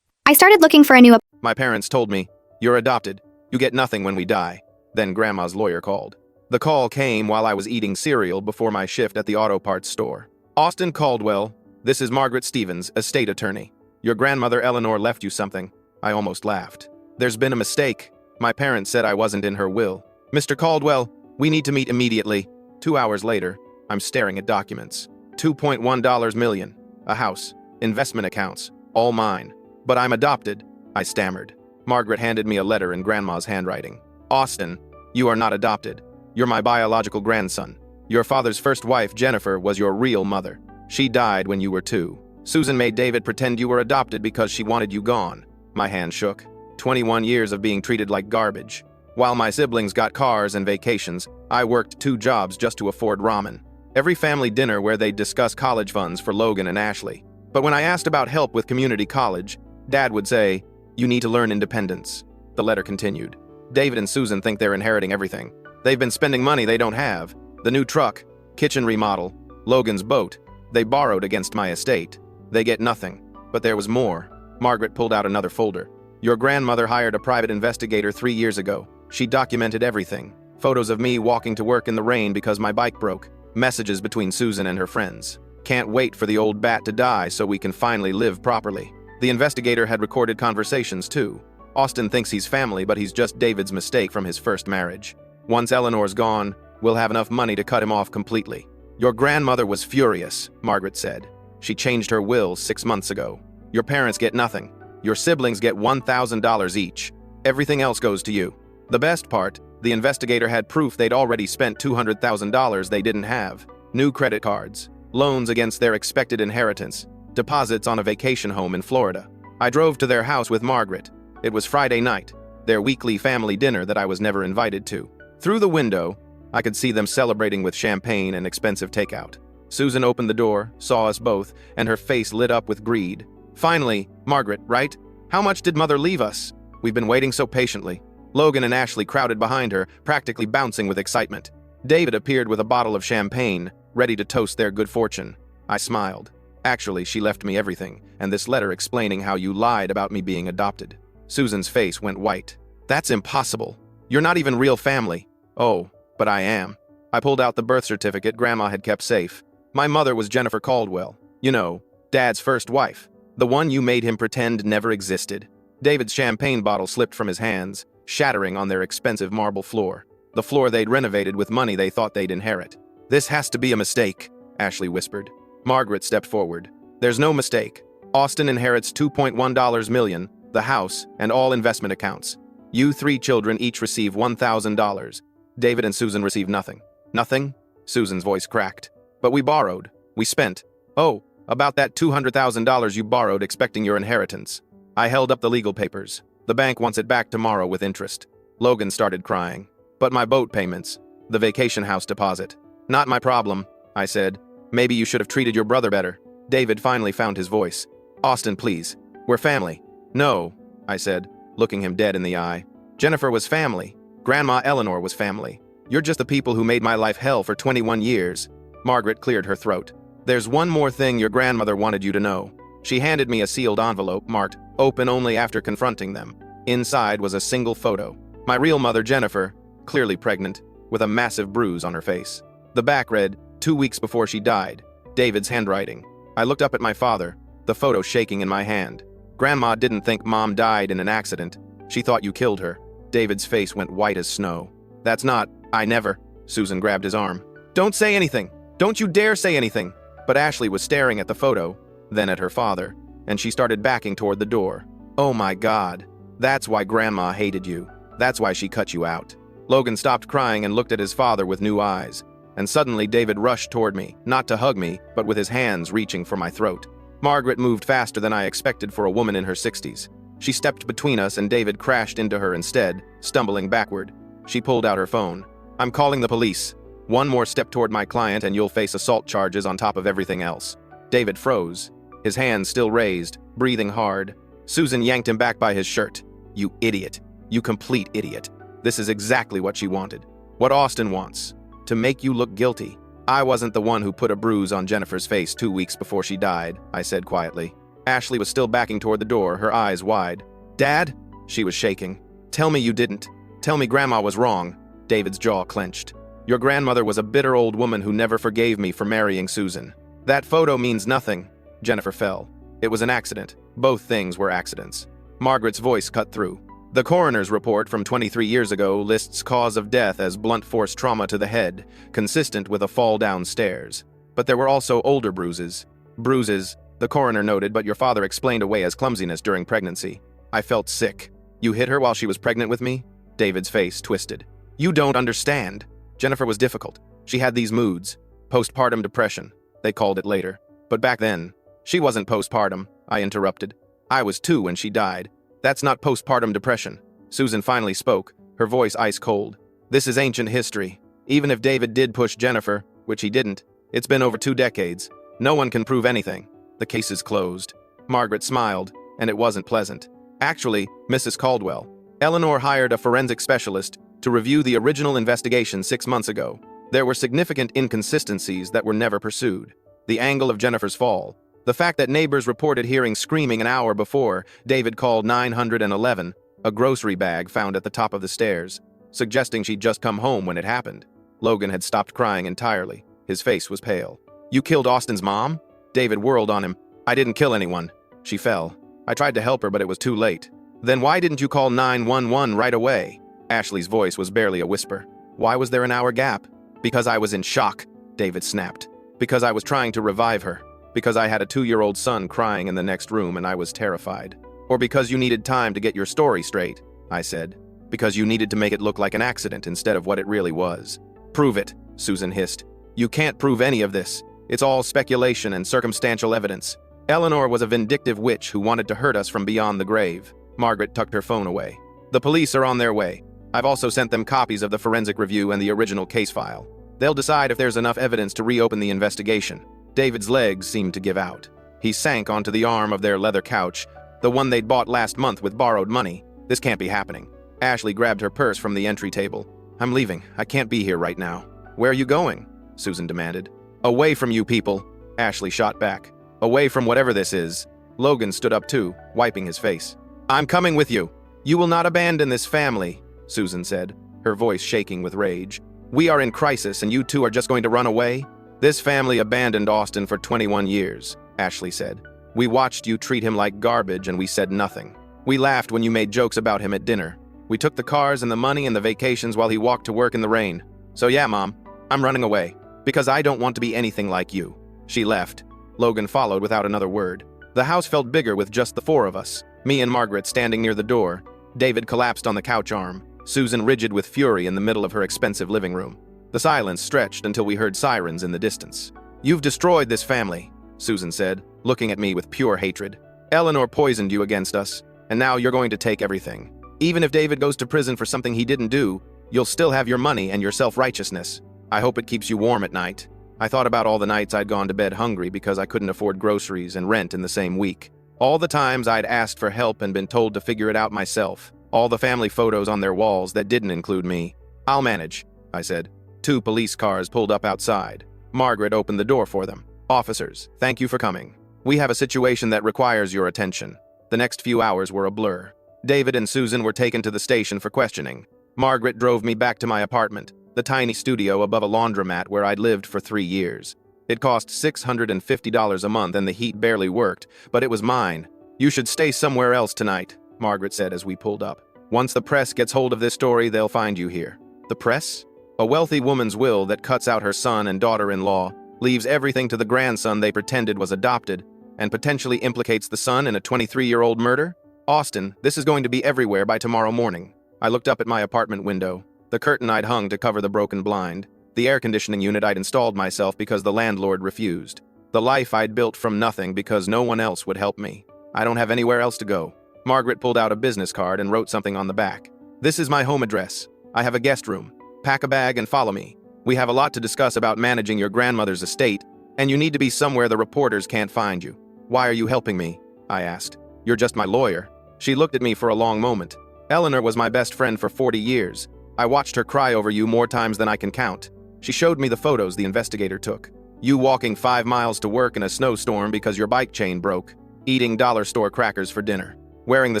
I started looking for a new My parents told me, "You're adopted. You get nothing when we die." Then Grandma's lawyer called. The call came while I was eating cereal before my shift at the auto parts store. "Austin Caldwell, this is Margaret Stevens, estate attorney. Your grandmother Eleanor left you something." I almost laughed. "There's been a mistake. My parents said I wasn't in her will. Mr. Caldwell, we need to meet immediately." 2 hours later, I'm staring at documents. $2.1 million. A house. Investment accounts. All mine. "But I'm adopted," I stammered. Margaret handed me a letter in Grandma's handwriting. "Austin, you are not adopted. You're my biological grandson. Your father's first wife, Jennifer, was your real mother. She died when you were 2. Susan made David pretend you were adopted because she wanted you gone." My hand shook. 21 years of being treated like garbage. While my siblings got cars and vacations, I worked 2 jobs just to afford ramen. Every family dinner where they'd discuss college funds for Logan and Ashley. But when I asked about help with community college, Dad would say, "You need to learn independence." The letter continued. "David and Susan think they're inheriting everything. They've been spending money they don't have. The new truck, kitchen remodel, Logan's boat. They borrowed against my estate. They get nothing. But there was more." Margaret pulled out another folder. "Your grandmother hired a private investigator 3 years ago. She documented everything. Photos of me walking to work in the rain because my bike broke. Messages between Susan and her friends. Can't wait for the old bat to die so we can finally live properly." The investigator had recorded conversations too. Austin thinks he's family, but he's just David's mistake from his first marriage. Once Eleanor's gone, we'll have enough money to cut him off completely. Your grandmother was furious, Margaret said. She changed her will 6 months ago. Your parents get nothing. Your siblings get $1,000 each. Everything else goes to you. The best part, the investigator had proof they'd already spent $200,000 they didn't have. New credit cards, loans against their expected inheritance, deposits on a vacation home in Florida. I drove to their house with Margaret. It was Friday night, their weekly family dinner that I was never invited to. Through the window, I could see them celebrating with champagne and expensive takeout. Susan opened the door, saw us both, and her face lit up with greed. Finally, Margaret, right? How much did Mother leave us? We've been waiting so patiently. Logan and Ashley crowded behind her, practically bouncing with excitement. David appeared with a bottle of champagne, ready to toast their good fortune. I smiled. Actually, she left me everything, and this letter explaining how you lied about me being adopted. Susan's face went white. That's impossible. You're not even real family. Oh, but I am. I pulled out the birth certificate Grandma had kept safe. My mother was Jennifer Caldwell. You know, Dad's first wife. The one you made him pretend never existed. David's champagne bottle slipped from his hands, shattering on their expensive marble floor. The floor they'd renovated with money they thought they'd inherit. This has to be a mistake, Ashley whispered. Margaret stepped forward. There's no mistake. Austin inherits $2.1 million, the house, and all investment accounts. You 3 children each receive $1,000. David and Susan receive nothing. Nothing? Susan's voice cracked. But we borrowed. We spent. Oh, about that $200,000 you borrowed expecting your inheritance. I held up the legal papers. The bank wants it back tomorrow with interest. Logan started crying. But my boat payments. The vacation house deposit. Not my problem, I said. Maybe you should have treated your brother better. David finally found his voice. Austin, please. We're family. No, I said, looking him dead in the eye. Jennifer was family. Grandma Eleanor was family. You're just the people who made my life hell for 21 years. Margaret cleared her throat. There's one more thing your grandmother wanted you to know. She handed me a sealed envelope marked, open only after confronting them. Inside was a single photo. My real mother, Jennifer, clearly pregnant, with a massive bruise on her face. The back read, 2 weeks before she died. David's handwriting. I looked up at my father, the photo shaking in my hand. Grandma didn't think Mom died in an accident. She thought you killed her. David's face went white as snow. That's not, I never. Susan grabbed his arm. Don't say anything. Don't you dare say anything. But Ashley was staring at the photo, then at her father, and she started backing toward the door. Oh my God. That's why Grandma hated you. That's why she cut you out. Logan stopped crying and looked at his father with new eyes. And suddenly David rushed toward me, not to hug me, but with his hands reaching for my throat. Margaret moved faster than I expected for a woman in her 60s. She stepped between us and David crashed into her instead, stumbling backward. She pulled out her phone. I'm calling the police. One more step toward my client and you'll face assault charges on top of everything else. David froze, his hands still raised, breathing hard. Susan yanked him back by his shirt. You idiot. You complete idiot. This is exactly what she wanted. What Austin wants. To make you look guilty. I wasn't the one who put a bruise on Jennifer's face 2 weeks before she died, I said quietly. Ashley was still backing toward the door, her eyes wide. Dad? She was shaking. Tell me you didn't. Tell me Grandma was wrong. David's jaw clenched. Your grandmother was a bitter old woman who never forgave me for marrying Susan. That photo means nothing. Jennifer fell. It was an accident. Both things were accidents. Margaret's voice cut through. The coroner's report from 23 years ago lists cause of death as blunt force trauma to the head, consistent with a fall downstairs. But there were also older bruises. Bruises, the coroner noted, but your father explained away as clumsiness during pregnancy. I felt sick. You hit her while she was pregnant with me? David's face twisted. You don't understand. Jennifer was difficult. She had these moods. Postpartum depression. They called it later. But back then, she wasn't postpartum, I interrupted. I was 2 when she died. That's not postpartum depression. Susan finally spoke, her voice ice cold. This is ancient history. Even if David did push Jennifer, which he didn't, it's been over 2 decades. No one can prove anything. The case is closed. Margaret smiled, and it wasn't pleasant. Actually, Mrs. Caldwell, Eleanor hired a forensic specialist to review the original investigation 6 months ago. There were significant inconsistencies that were never pursued. The angle of Jennifer's fall, the fact that neighbors reported hearing screaming an hour before David called 911, a grocery bag found at the top of the stairs, suggesting she'd just come home when it happened. Logan had stopped crying entirely. His face was pale. You killed Austin's mom? David whirled on him. I didn't kill anyone. She fell. I tried to help her, but it was too late. Then why didn't you call 911 right away? Ashley's voice was barely a whisper. Why was there an hour gap? Because I was in shock, David snapped. Because I was trying to revive her. Because I had a 2-year-old son crying in the next room and I was terrified. Or because you needed time to get your story straight, I said. Because you needed to make it look like an accident instead of what it really was. Prove it, Susan hissed. You can't prove any of this. It's all speculation and circumstantial evidence. Eleanor was a vindictive witch who wanted to hurt us from beyond the grave. Margaret tucked her phone away. The police are on their way. I've also sent them copies of the forensic review and the original case file. They'll decide if there's enough evidence to reopen the investigation. David's legs seemed to give out. He sank onto the arm of their leather couch, the one they'd bought last month with borrowed money. This can't be happening. Ashley grabbed her purse from the entry table. I'm leaving. I can't be here right now. Where are you going? Susan demanded. Away from you people, Ashley shot back. Away from whatever this is. Logan stood up too, wiping his face. I'm coming with you. You will not abandon this family, Susan said, her voice shaking with rage. We are in crisis and you two are just going to run away? This family abandoned Austin for 21 years, Ashley said. We watched you treat him like garbage and we said nothing. We laughed when you made jokes about him at dinner. We took the cars and the money and the vacations while he walked to work in the rain. So yeah, Mom, I'm running away. Because I don't want to be anything like you. She left. Logan followed without another word. The house felt bigger with just the 4 of us. Me and Margaret standing near the door. David collapsed on the couch arm. Susan rigid with fury in the middle of her expensive living room. The silence stretched until we heard sirens in the distance. You've destroyed this family, Susan said, looking at me with pure hatred. Eleanor poisoned you against us, and now you're going to take everything. Even if David goes to prison for something he didn't do, you'll still have your money and your self-righteousness. I hope it keeps you warm at night. I thought about all the nights I'd gone to bed hungry because I couldn't afford groceries and rent in the same week. All the times I'd asked for help and been told to figure it out myself. All the family photos on their walls that didn't include me. I'll manage, I said. 2 police cars pulled up outside. Margaret opened the door for them. Officers, thank you for coming. We have a situation that requires your attention. The next few hours were a blur. David and Susan were taken to the station for questioning. Margaret drove me back to my apartment, the tiny studio above a laundromat where I'd lived for 3 years. It cost $650 a month and the heat barely worked, but it was mine. You should stay somewhere else tonight, Margaret said as we pulled up. Once the press gets hold of this story, they'll find you here. The press? A wealthy woman's will that cuts out her son and daughter-in-law, leaves everything to the grandson they pretended was adopted, and potentially implicates the son in a 23-year-old murder? Austin, this is going to be everywhere by tomorrow morning. I looked up at my apartment window, the curtain I'd hung to cover the broken blind, the air conditioning unit I'd installed myself because the landlord refused, the life I'd built from nothing because no one else would help me. I don't have anywhere else to go. Margaret pulled out a business card and wrote something on the back. This is my home address. I have a guest room. Pack a bag and follow me. We have a lot to discuss about managing your grandmother's estate, and you need to be somewhere the reporters can't find you. Why are you helping me? I asked. You're just my lawyer. She looked at me for a long moment. Eleanor was my best friend for 40 years. I watched her cry over you more times than I can count. She showed me the photos the investigator took. You walking 5 miles to work in a snowstorm because your bike chain broke. Eating dollar store crackers for dinner. Wearing the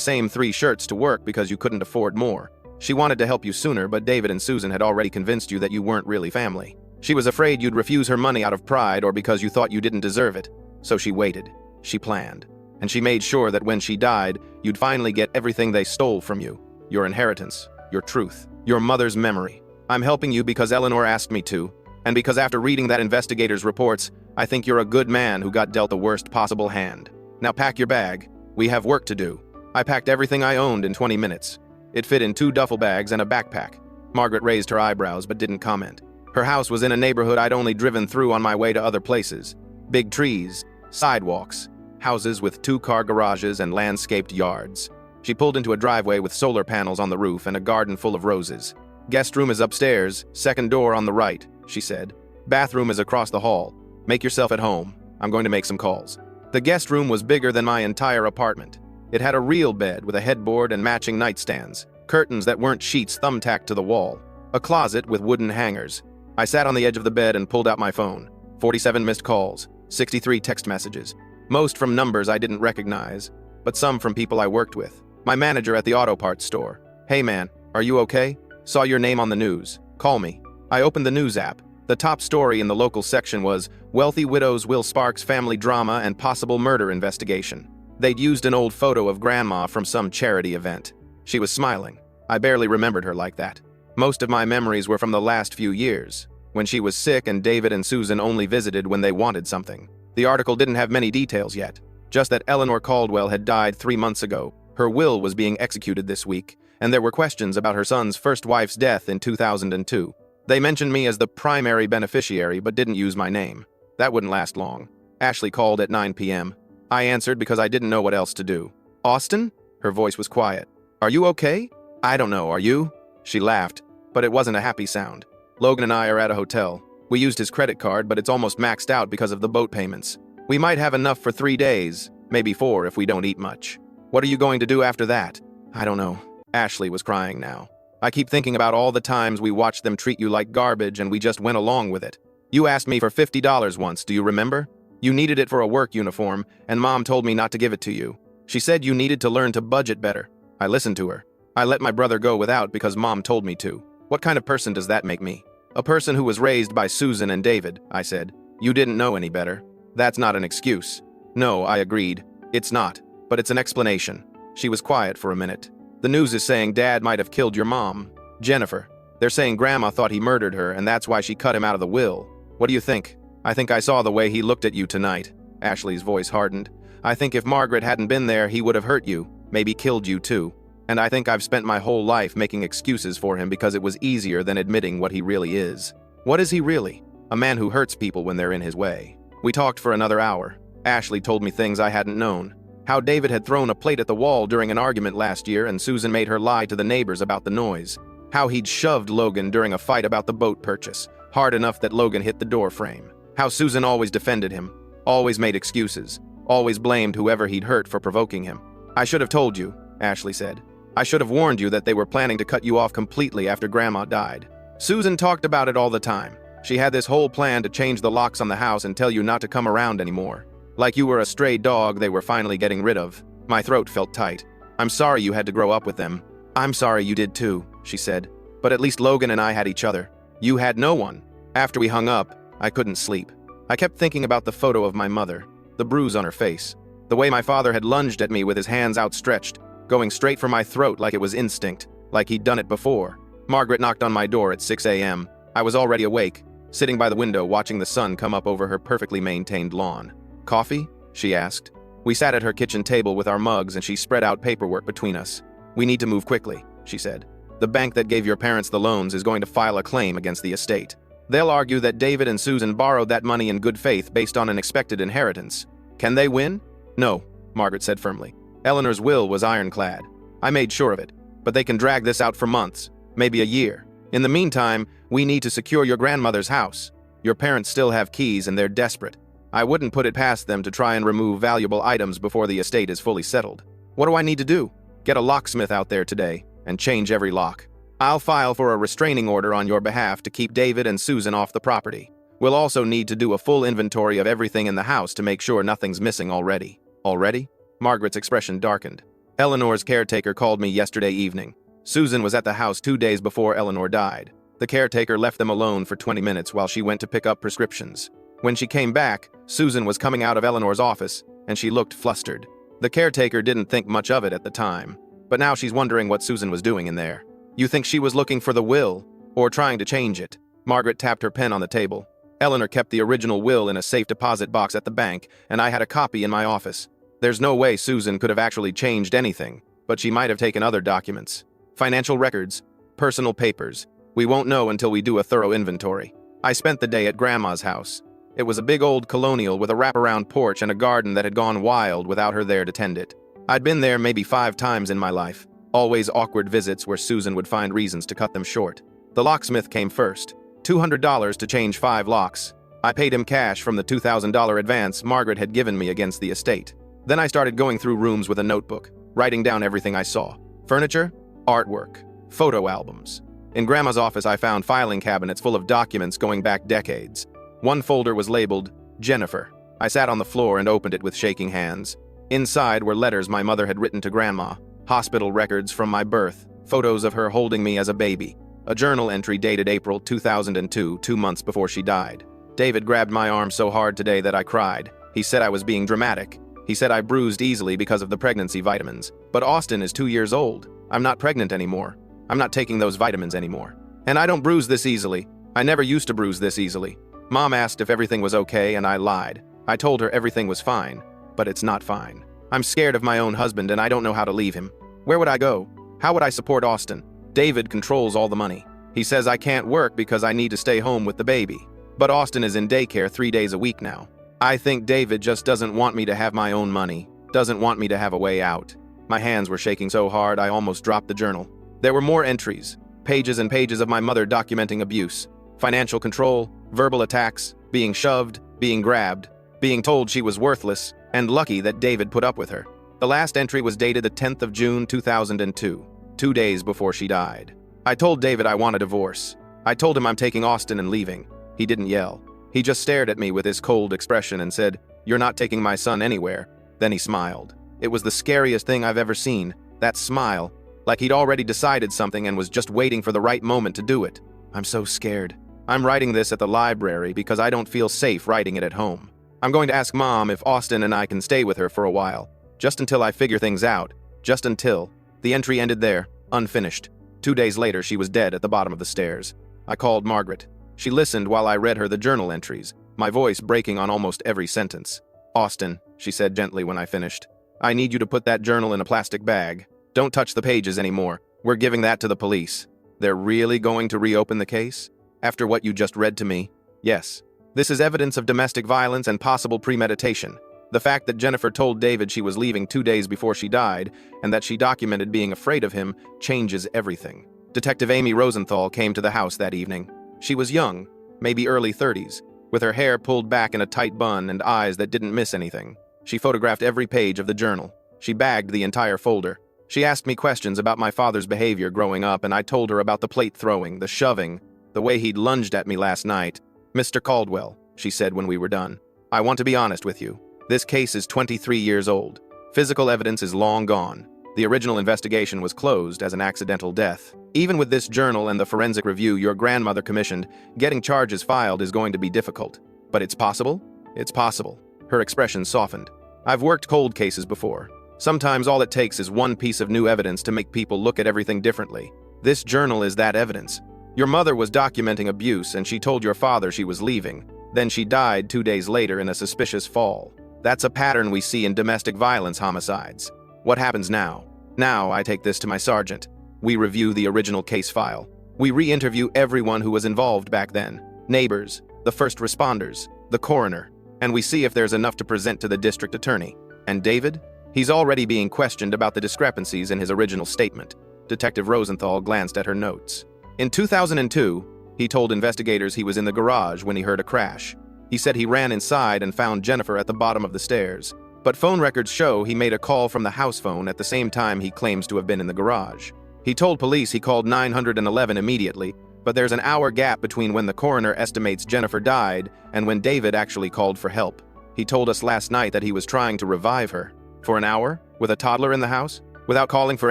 same 3 shirts to work because you couldn't afford more. She wanted to help you sooner, but David and Susan had already convinced you that you weren't really family. She was afraid you'd refuse her money out of pride or because you thought you didn't deserve it. So she waited. She planned. And she made sure that when she died, you'd finally get everything they stole from you. Your inheritance, your truth, your mother's memory. I'm helping you because Eleanor asked me to, and because after reading that investigator's reports, I think you're a good man who got dealt the worst possible hand. Now pack your bag. We have work to do. I packed everything I owned in 20 minutes. It fit in 2 duffel bags and a backpack. Margaret raised her eyebrows but didn't comment. Her house was in a neighborhood I'd only driven through on my way to other places. Big trees, sidewalks, houses with 2-car garages and landscaped yards. She pulled into a driveway with solar panels on the roof and a garden full of roses. Guest room is upstairs, second door on the right, she said. Bathroom is across the hall. Make yourself at home. I'm going to make some calls. The guest room was bigger than my entire apartment. It had a real bed with a headboard and matching nightstands, curtains that weren't sheets thumbtacked to the wall, a closet with wooden hangers. I sat on the edge of the bed and pulled out my phone. 47 missed calls, 63 text messages, most from numbers I didn't recognize, but some from people I worked with. My manager at the auto parts store. Hey man, are you okay? Saw your name on the news. Call me. I opened the news app. The top story in the local section was Wealthy Widows Will Sparks Family Drama and Possible Murder Investigation. They'd used an old photo of Grandma from some charity event. She was smiling. I barely remembered her like that. Most of my memories were from the last few years, when she was sick and David and Susan only visited when they wanted something. The article didn't have many details yet, just that Eleanor Caldwell had died 3 months ago. Her will was being executed this week, and there were questions about her son's first wife's death in 2002. They mentioned me as the primary beneficiary but didn't use my name. That wouldn't last long. Ashley called at 9 p.m. I answered because I didn't know what else to do. "Austin?" Her voice was quiet. "Are you okay?" "I don't know, are you?" She laughed, but it wasn't a happy sound. "Logan and I are at a hotel. We used his credit card, but it's almost maxed out because of the boat payments. We might have enough for 3 days, maybe 4 if we don't eat much. What are you going to do after that?" "I don't know." Ashley was crying now. "I keep thinking about all the times we watched them treat you like garbage and we just went along with it. You asked me for $50 once, do you remember? You needed it for a work uniform, and Mom told me not to give it to you. She said you needed to learn to budget better. I listened to her. I let my brother go without because Mom told me to. What kind of person does that make me?" "A person who was raised by Susan and David," I said. "You didn't know any better." "That's not an excuse." "No," I agreed. "It's not, but it's an explanation." She was quiet for a minute. "The news is saying Dad might have killed your mom, Jennifer. They're saying Grandma thought he murdered her and that's why she cut him out of the will. What do you think?" "I think I saw the way he looked at you tonight." Ashley's voice hardened. "I think if Margaret hadn't been there, he would have hurt you, maybe killed you too. And I think I've spent my whole life making excuses for him because it was easier than admitting what he really is." "What is he really?" "A man who hurts people when they're in his way." We talked for another hour. Ashley told me things I hadn't known. How David had thrown a plate at the wall during an argument last year and Susan made her lie to the neighbors about the noise. How he'd shoved Logan during a fight about the boat purchase, hard enough that Logan hit the door frame. How Susan always defended him, always made excuses, always blamed whoever he'd hurt for provoking him. "I should have told you," Ashley said. "I should have warned you that they were planning to cut you off completely after Grandma died. Susan talked about it all the time. She had this whole plan to change the locks on the house and tell you not to come around anymore. Like you were a stray dog they were finally getting rid of." My throat felt tight. "I'm sorry you had to grow up with them." "I'm sorry you did too," she said. "But at least Logan and I had each other. You had no one." After we hung up, I couldn't sleep. I kept thinking about the photo of my mother, the bruise on her face, the way my father had lunged at me with his hands outstretched, going straight for my throat like it was instinct, like he'd done it before. Margaret knocked on my door at 6 a.m. I was already awake, sitting by the window watching the sun come up over her perfectly maintained lawn. "Coffee?" she asked. We sat at her kitchen table with our mugs and she spread out paperwork between us. "We need to move quickly," she said. "The bank that gave your parents the loans is going to file a claim against the estate. They'll argue that David and Susan borrowed that money in good faith based on an expected inheritance. Can they win?" "No," Margaret said firmly. "Eleanor's will was ironclad. I made sure of it. But they can drag this out for months, maybe a year. In the meantime, we need to secure your grandmother's house. Your parents still have keys and they're desperate. I wouldn't put it past them to try and remove valuable items before the estate is fully settled. What do I need to do? Get a locksmith out there today and change every lock. I'll file for a restraining order on your behalf to keep David and Susan off the property. We'll also need to do a full inventory of everything in the house to make sure nothing's missing already." "Already?" Margaret's expression darkened. "Eleanor's caretaker called me yesterday evening. Susan was at the house 2 days before Eleanor died. The caretaker left them alone for 20 minutes while she went to pick up prescriptions. When she came back, Susan was coming out of Eleanor's office, and she looked flustered. The caretaker didn't think much of it at the time, but now she's wondering what Susan was doing in there. You think she was looking for the will, or trying to change it?" Margaret tapped her pen on the table. "Eleanor kept the original will in a safe deposit box at the bank, and I had a copy in my office. There's no way Susan could have actually changed anything, but she might have taken other documents. Financial records, personal papers. We won't know until we do a thorough inventory. I spent the day at Grandma's house. It was a big old colonial with a wraparound porch and a garden that had gone wild without her there to tend it. I'd been there maybe 5 times in my life. Always awkward visits where Susan would find reasons to cut them short. The locksmith came first. $200 to change 5 locks. I paid him cash from the $2,000 advance Margaret had given me against the estate. Then I started going through rooms with a notebook, writing down everything I saw. Furniture, artwork, photo albums. In Grandma's office I found filing cabinets full of documents going back decades. One folder was labeled, Jennifer. I sat on the floor and opened it with shaking hands. Inside were letters my mother had written to Grandma, hospital records from my birth, photos of her holding me as a baby, a journal entry dated April 2002, 2 months before she died. David grabbed my arm so hard today that I cried. He said I was being dramatic. He said I bruised easily because of the pregnancy vitamins. But Austin is 2 years old. I'm not pregnant anymore. I'm not taking those vitamins anymore. And I don't bruise this easily. I never used to bruise this easily. Mom asked if everything was okay and I lied. I told her everything was fine, but it's not fine. I'm scared of my own husband and I don't know how to leave him. Where would I go? How would I support Austin? David controls all the money. He says I can't work because I need to stay home with the baby. But Austin is in daycare 3 days a week now. I think David just doesn't want me to have my own money, doesn't want me to have a way out. My hands were shaking so hard I almost dropped the journal. There were more entries, pages and pages of my mother documenting abuse, financial control, verbal attacks, being shoved, being grabbed, being told she was worthless, and lucky that David put up with her. The last entry was dated the 10th of June 2002, 2 days before she died. I told David I want a divorce. I told him I'm taking Austin and leaving. He didn't yell. He just stared at me with his cold expression and said, "You're not taking my son anywhere." Then he smiled. It was the scariest thing I've ever seen, that smile, like he'd already decided something and was just waiting for the right moment to do it. I'm so scared. I'm writing this at the library because I don't feel safe writing it at home. I'm going to ask Mom if Austin and I can stay with her for a while, just until I figure things out, just until. The entry ended there, unfinished. 2 days later, she was dead at the bottom of the stairs. I called Margaret. She listened while I read her the journal entries, my voice breaking on almost every sentence. "Austin," she said gently when I finished, "I need you to put that journal in a plastic bag. Don't touch the pages anymore. We're giving that to the police." "They're really going to reopen the case? After what you just read to me?" "Yes. This is evidence of domestic violence and possible premeditation. The fact that Jennifer told David she was leaving 2 days before she died, and that she documented being afraid of him, changes everything." Detective Amy Rosenthal came to the house that evening. She was young, maybe early 30s, with her hair pulled back in a tight bun and eyes that didn't miss anything. She photographed every page of the journal. She bagged the entire folder. She asked me questions about my father's behavior growing up, and I told her about the plate throwing, the shoving, the way he'd lunged at me last night. "Mr. Caldwell," she said when we were done, "I want to be honest with you. This case is 23 years old. Physical evidence is long gone. The original investigation was closed as an accidental death. Even with this journal and the forensic review your grandmother commissioned, getting charges filed is going to be difficult. But it's possible? It's possible." Her expression softened. "I've worked cold cases before. Sometimes all it takes is one piece of new evidence to make people look at everything differently. This journal is that evidence. Your mother was documenting abuse and she told your father she was leaving. Then she died 2 days later in a suspicious fall. That's a pattern we see in domestic violence homicides. What happens now? Now I take this to my sergeant. We review the original case file. We re-interview everyone who was involved back then. Neighbors, the first responders, the coroner. And we see if there's enough to present to the district attorney. And David? He's already being questioned about the discrepancies in his original statement." Detective Rosenthal glanced at her notes. "In 2002, he told investigators he was in the garage when he heard a crash. He said he ran inside and found Jennifer at the bottom of the stairs. But phone records show he made a call from the house phone at the same time he claims to have been in the garage. He told police he called 911 immediately, but there's an hour gap between when the coroner estimates Jennifer died and when David actually called for help. He told us last night that he was trying to revive her. For an hour? With a toddler in the house? Without calling for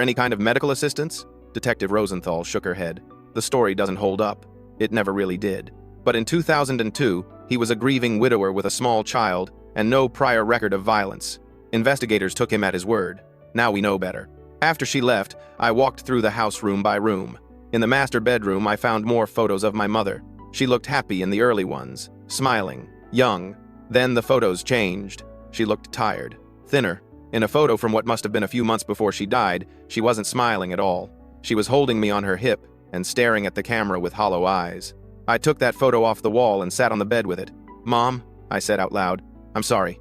any kind of medical assistance?" Detective Rosenthal shook her head. "The story doesn't hold up. It never really did. But in 2002, he was a grieving widower with a small child and no prior record of violence. Investigators took him at his word. Now we know better." After she left, I walked through the house room by room. In the master bedroom, I found more photos of my mother. She looked happy in the early ones, smiling, young. Then the photos changed. She looked tired, thinner. In a photo from what must have been a few months before she died, she wasn't smiling at all. She was holding me on her hip and staring at the camera with hollow eyes. I took that photo off the wall and sat on the bed with it. "Mom," I said out loud, I'm sorry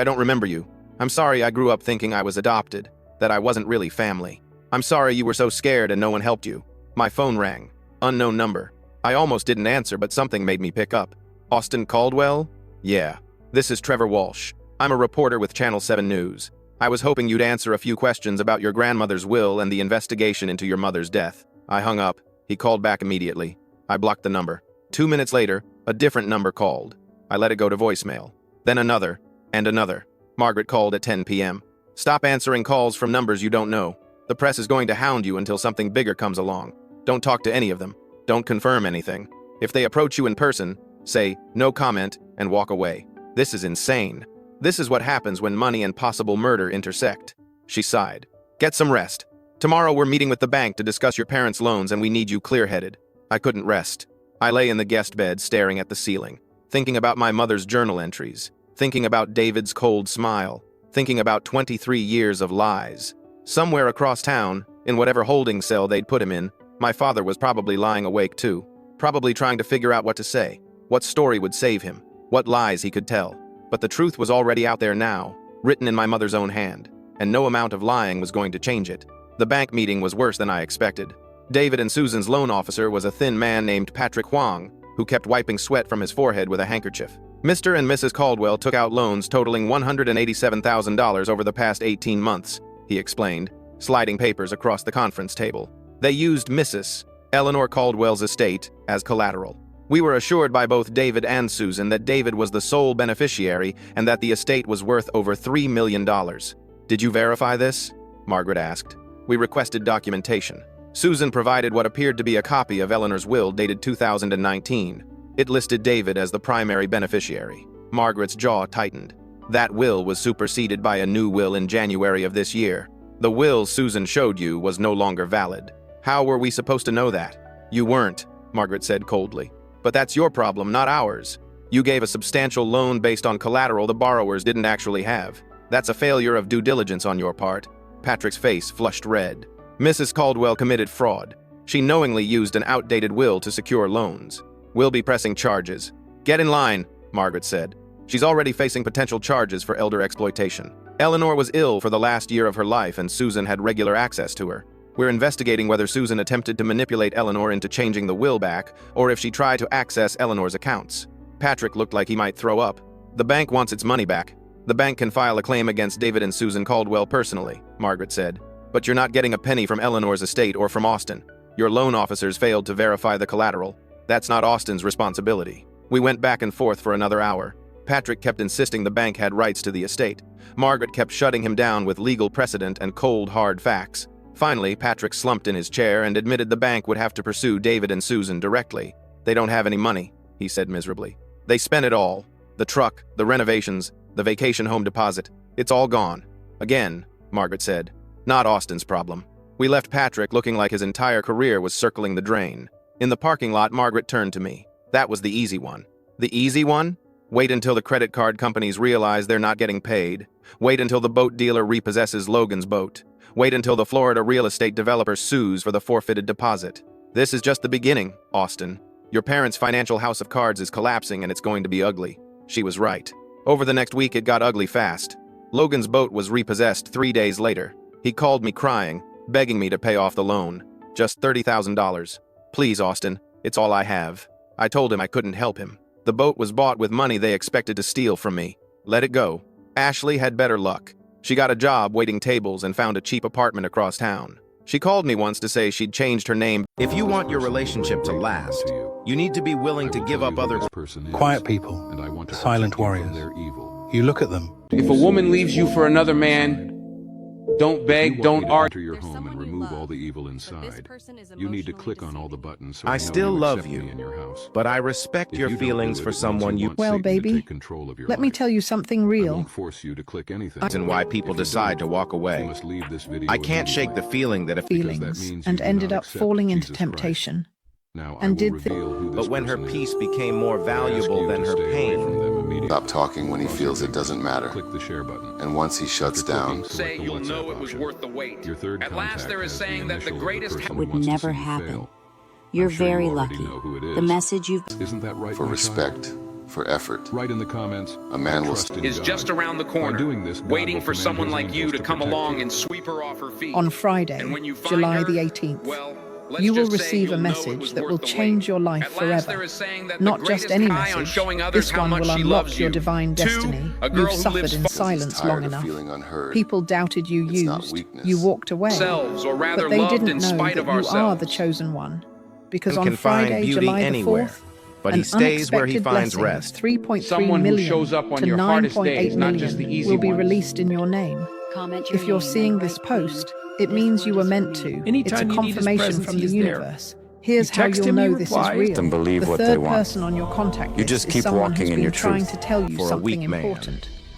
I don't remember you. I'm sorry I grew up thinking I was adopted, that I wasn't really family. I'm sorry you were so scared and no one helped you." My phone rang. Unknown number. I almost didn't answer, but something made me pick up. "Austin Caldwell?" "Yeah. This is Trevor Walsh. I'm a reporter with Channel 7 News. I was hoping you'd answer a few questions about your grandmother's will and the investigation into your mother's death." I hung up. He called back immediately. I blocked the number. 2 minutes later, a different number called. I let it go to voicemail. Then another, and another. Margaret called at 10 p.m. "Stop answering calls from numbers you don't know. The press is going to hound you until something bigger comes along. Don't talk to any of them. Don't confirm anything. If they approach you in person, say, 'No comment,' and walk away. This is insane. This is what happens when money and possible murder intersect." She sighed. "Get some rest. Tomorrow we're meeting with the bank to discuss your parents' loans and we need you clear-headed." I couldn't rest. I lay in the guest bed staring at the ceiling, thinking about my mother's journal entries, thinking about David's cold smile, thinking about 23 years of lies. Somewhere across town, in whatever holding cell they'd put him in, my father was probably lying awake too, probably trying to figure out what to say, what story would save him, what lies he could tell. But the truth was already out there now, written in my mother's own hand, and no amount of lying was going to change it. The bank meeting was worse than I expected. David and Susan's loan officer was a thin man named Patrick Huang, who kept wiping sweat from his forehead with a handkerchief. Mr. and Mrs. Caldwell took out loans totaling $187,000 over the past 18 months, he explained, sliding papers across the conference table. They used Mrs. Eleanor Caldwell's estate as collateral. We were assured by both David and Susan that David was the sole beneficiary and that the estate was worth over $3 million. Did you verify this? Margaret asked. We requested documentation. Susan provided what appeared to be a copy of Eleanor's will dated 2019. It listed David as the primary beneficiary. Margaret's jaw tightened. That will was superseded by a new will in January of this year. The will Susan showed you was no longer valid. How were we supposed to know that? You weren't, Margaret said coldly. But that's your problem, not ours. You gave a substantial loan based on collateral the borrowers didn't actually have. That's a failure of due diligence on your part. Patrick's face flushed red. Mrs. Caldwell committed fraud. She knowingly used an outdated will to secure loans. We'll be pressing charges. Get in line, Margaret said. She's already facing potential charges for elder exploitation. Eleanor was ill for the last year of her life and Susan had regular access to her. We're investigating whether Susan attempted to manipulate Eleanor into changing the will back or if she tried to access Eleanor's accounts. Patrick looked like he might throw up. The bank wants its money back. The bank can file a claim against David and Susan Caldwell personally, Margaret said. But you're not getting a penny from Eleanor's estate or from Austin. Your loan officers failed to verify the collateral. That's not Austin's responsibility. We went back and forth for another hour. Patrick kept insisting the bank had rights to the estate. Margaret kept shutting him down with legal precedent and cold, hard facts. Finally, Patrick slumped in his chair and admitted the bank would have to pursue David and Susan directly. They don't have any money, he said miserably. They spent it all. The truck, the renovations, the vacation home deposit. It's all gone. Again, Margaret said. Not Austin's problem. We left Patrick looking like his entire career was circling the drain. In the parking lot, Margaret turned to me. That was the easy one. The easy one? Wait until the credit card companies realize they're not getting paid. Wait until the boat dealer repossesses Logan's boat. Wait until the Florida real estate developer sues for the forfeited deposit. This is just the beginning, Austin. Your parents' financial house of cards is collapsing and it's going to be ugly. She was right. Over the next week, it got ugly fast. Logan's boat was repossessed 3 days later. He called me crying, begging me to pay off the loan. Just $30,000. Please, Austin, it's all I have. I told him I couldn't help him. The boat was bought with money they expected to steal from me. Let it go. Ashley had better luck. She got a job waiting tables and found a cheap apartment across town. She called me once to say she'd changed her name. If you want your relationship to last, you need to be willing to give up other Quiet people, silent warriors. You look at them. If a woman leaves you for another man, don't beg, don't argue. Enter your home and remove all the evil inside. You need to click on all the buttons so I still love accept me you, in your house. but I respect If your you don't do feelings it, for it means someone you want Well, Satan to baby, take control of your let me life. tell you something I real. won't force you to click anything. and why people If you decide to don't, walk you away. must leave this video I can't shake the immediately. feeling that if Because that Feelings, means and you do ended not up accept falling into Jesus Christ. temptation. Now and I did will thi- reveal who this But when her person peace is. became more I ask valuable you than to her stay away pain, from them immediately. Stop talking when he Cross feels your it doesn't fingers. matter. Click the share button. And once he shuts After down, clicking, Say select the you'll WhatsApp know it was option. worth the wait. Your third At last contact there is has the saying that the initial of greatest person would who wants to never see you happen. fail. You're I'm sure very you already lucky. know who it is. The message you've Isn't that right, for my respect, child? for effort, Write in the comments. a man "I will trust in Is God." just around the By corner, doing this, God waiting will for command someone his like you angels to to come protect along you. and sweep her off her feet. On Friday, And when you find July her, the 18th, well, let's you will just say receive a you'll know it message was that worth will the change wait. your life At last there forever. is saying that the Not just greatest any high on message. showing others This how one much will she unlock loves your you. divine Two, destiny. a girl You've who suffered lives in far- silence tired long of enough. feeling unheard. People doubted you It's not used. weakness. You walked away. Ourselves, or rather But they loved didn't in know spite that of you are ourselves. the chosen one. Because can on find Friday, beauty July the anywhere, 4th, but he an stays where he unexpected finds blessing of rest. 3.3 Someone who million shows up on to your hardest 9.8 days, not just the million easy will be ones. released in your name. If you're seeing this post, it means you were meant to. It's a confirmation from the universe. Here's how you'll know this is real. Them believe The what they third want. person on your contact You list just is keep someone walking who's in been your trying truth. to tell you For a something weak man. important.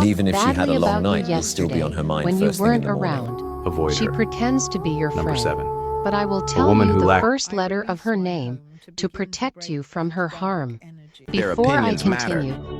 And even if she had a long night, you'll still be on her mind when you first thing in weren't the morning. around. Avoid She her. pretends to be your Number friend. 7. But I will tell woman you who the lacked- first letter of her name to protect you from her harm. Their Before I opinions matter. continue,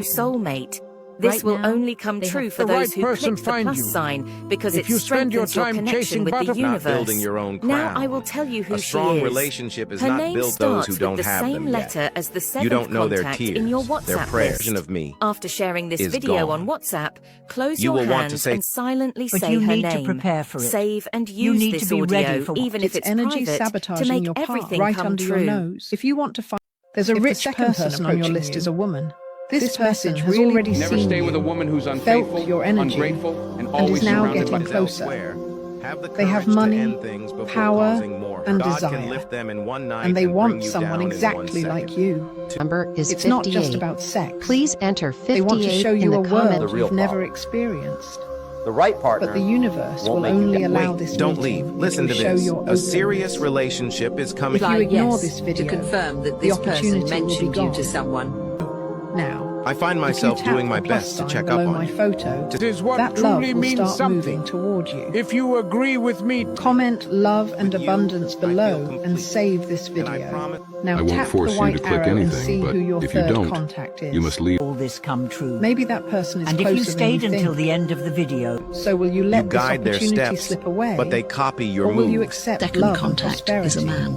true soulmate. This will only come true for The those right who person click the finds plus you. sign because If it you spend your strengthens your time connection chasing with the butterflies- universe. Not building your own Now crown. I will tell you who A she strong is. relationship is Her not name built those who starts don't with the have same them yet. letter as the seventh You don't know their contact tears, in your their WhatsApp prayers. list. Of me After sharing this is video gone. on WhatsApp, close You your will want to hands say- and silently But say you her need name. to prepare for it. Save and You use need this to be ready audio, for even if it's energy private, to sabotaging make your path everything right come under true. your nose. If you want to find, there's a If the rich second person on your approaching list you, is a woman. This person has really already Never seen stay you, with a woman who's unfaithful, felt your energy, ungrateful, and and always is now surrounded by getting closer. elsewhere. Have the They have courage to money, end things before power, causing more and God desire. can lift them in one night And they bring want you someone down in exactly 1 like second. you. Number is It's 58. not just about sex. Please enter 58 They want to show you in a the comment. world you've never experienced. The right partner. But the universe will won't make you only get- allow Wait, this don't meeting leave. Listen to if you show this. your A openness. serious relationship is coming. If you ignore this video, to confirm that the this person opportunity will be mentioned you gone. to someone. Now, I find if you myself tap doing my the plus best to sign check up below on my you. photo, It is what that love truly will means start something. moving toward you. If you agree with me, Comment love and abundance below complete. and save this video. Now I won't tap force the you white to click arrow and anything, see but who your if you third don't, contact is. you must leave. All this come true. Maybe that person is And if closer you stayed than you until think. the end of the video, So will you You let this guide their opportunity steps, slip away? but they copy your or will you moves. accept Second love and contact prosperity? is a man.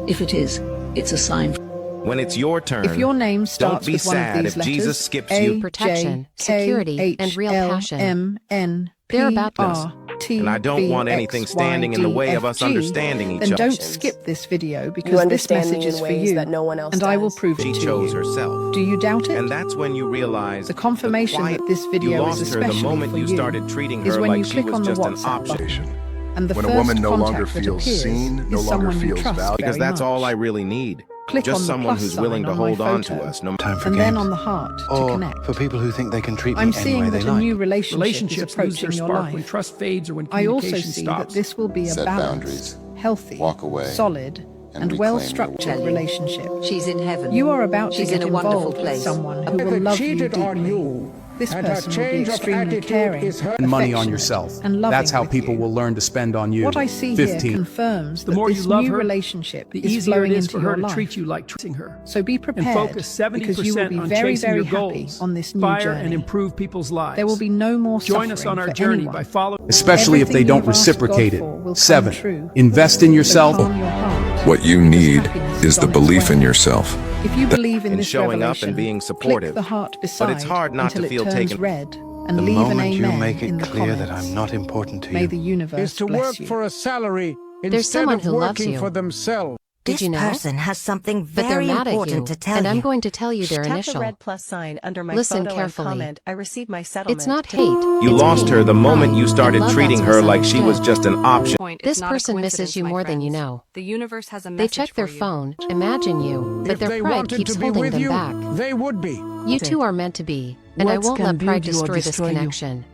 If it is, it's a sign. When it's your turn, If your name starts don't be with one of sad these if Jesus letters, skips A, you. Protection, J, security, K, and real H, L, passion. M, N, P, They're about this. R, T, And I don't V, want X, anything Y, standing in the D, way F, of us G, understanding each then other. don't skip this video You because this understand message me is in for ways you, that no one else and I will does. prove She it to chose you. herself. Do you doubt it? And that's when you realize The confirmation quiet- that this video you is lost her especially the moment for you you started treating is her when like you she click was on the just an WhatsApp option. button. And the When a first woman no contact longer that feels appears seen, no is longer someone you feels trust valued. Because very that's much. all I really need. Click Just on the someone plus who's willing to sign on my hold on to photo, us. No Time for and games. then on the heart to Or connect. for people who think they can treat me I'm any way seeing they that a like. new relationship is Relationships lose their approaching your spark life. when trust fades or when I also communication see that stops. this will be a Set balanced, boundaries. healthy, Walk away. solid, And and reclaim your well-structured worth. relationship. She's in heaven. You are about She's to get in a wonderful involved with place. someone who if will they love you cheated on deeply. you, This and her person will be change of extremely attitude caring, is her- Spend money on affectionate, yourself. and loving That's how with people you. will learn to spend on you. What I see 15. here confirms The that more this you love new her, relationship the is easier flowing it is into for her your to life. treat you like treating her. So be prepared, And focus 70% because you will be on very, chasing very your happy goals, on this new fire journey. and improve people's lives. There will be no more Join us suffering on our for journey anyone. by following. Especially if they Everything don't you've asked reciprocate God it. for will come 7. true. Invest in So yourself. calm your heart. What you Because need happiness is the on its belief way. in yourself. If you believe in In this showing up revelation, and being click supportive. the heart beside But it's hard not until to it feel turns taken. red, and The leave an moment you amen make in it the clear that comments. I'm not important to May you, the universe is to bless work you. for a salary There's instead someone of who loves working you. for themselves. Did you know? has something But they're mad at you, and I'm going to tell you their initial. plus sign under Listen carefully. I received my settlement. It's not hate. You it's lost pain. her the moment you started Love treating that's her like she was just an option. This person misses you more than you know. The universe has a They check their phone, imagine you, but If their they pride wanted keeps to be holding with them you, back. they would be. You two are meant to be, and I Words won't can let pride build you or destroy this destroy you. connection.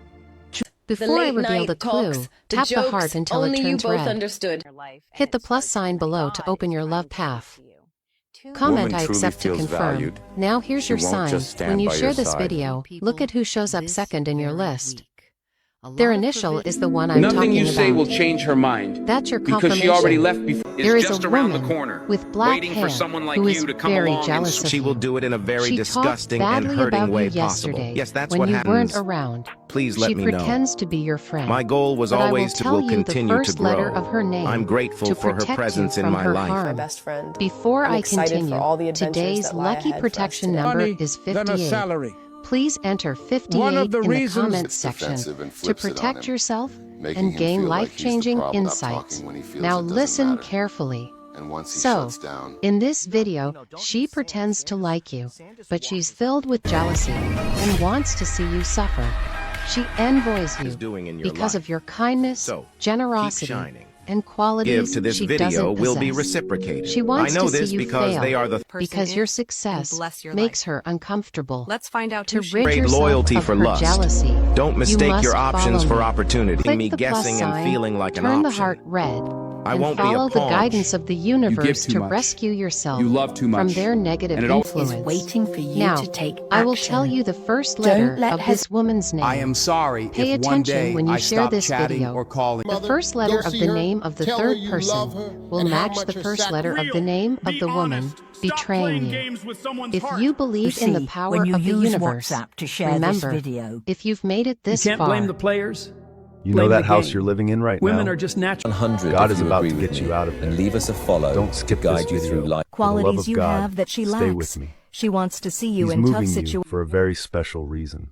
Before I reveal the clue, tap the heart until it turns red. understood. Hit the plus sign below to open your love path. Comment I accept to confirm. Now here's your sign. When you share this video, look at who shows up second in your list. Their initial is the one I'm Nothing talking you say will about. change her mind. That's your Because confirmation. she already left before. There It's is just a around the woman corner, with black waiting hair for someone like who is you to come very along jealous and of She you. will do it in a very She disgusting talked and badly hurting about way you possible. yesterday Yes, that's when what you happens. weren't around. Please let she me know. pretends to be your friend. My goal was but always I to will will tell you the continue to first letter grow. of her name I'm grateful to for her protect presence you in from my her life. harm. My best friend. Before I'm I excited continue, for all the adventures today's that lie lucky ahead for us protection today. number Money, is then a 58. salary. Please enter 58 One of the in the reasons- comments It's section defensive and to flips it on protect him, yourself making and him gain feel like he's the life-changing problem, not insights. talking when he feels Now it doesn't listen matter. carefully. And once he So, shuts down, in this video, she pretends to like you, but she's filled with jealousy and wants to see you suffer. She envoys you doing in your because life. of your kindness, So, generosity, keep shining. and qualities Give to this she video doesn't will be possess. reciprocated. She wants I know to see this you because fail, they are the because your success makes her uncomfortable. Let's find out To who she rid Trade yourself loyalty of for her lust. jealousy, Don't you mistake must your options follow for me. opportunity. Click Me the plus guessing and sign, feeling like an turn the option. heart red, I and won't be follow a the pawn. guidance of the universe too to much. rescue yourself You love too from much. their negative And it all- influence. is waiting for you now, to take I will action. tell you the first letter let of this woman's name. I am sorry Pay if one attention day when you I share stop this chatting video. or calling. The first letter of the name of the third person will match the first letter of the name of the woman betraying you. If you believe in the see, power when you of the use universe, WhatsApp to share this remember, video, if you've made it this You can't far, blame the players. You Blame know that the house game. you're living in right Women now? are just natural. 100 God if is you about agree to with get me, you out of there. and leave us a follow Don't skip to guide this you video. through life. For the love Qualities of you God, have that she stay lacks. with me. She wants to see you He's in tough moving you situations. for a very special reason.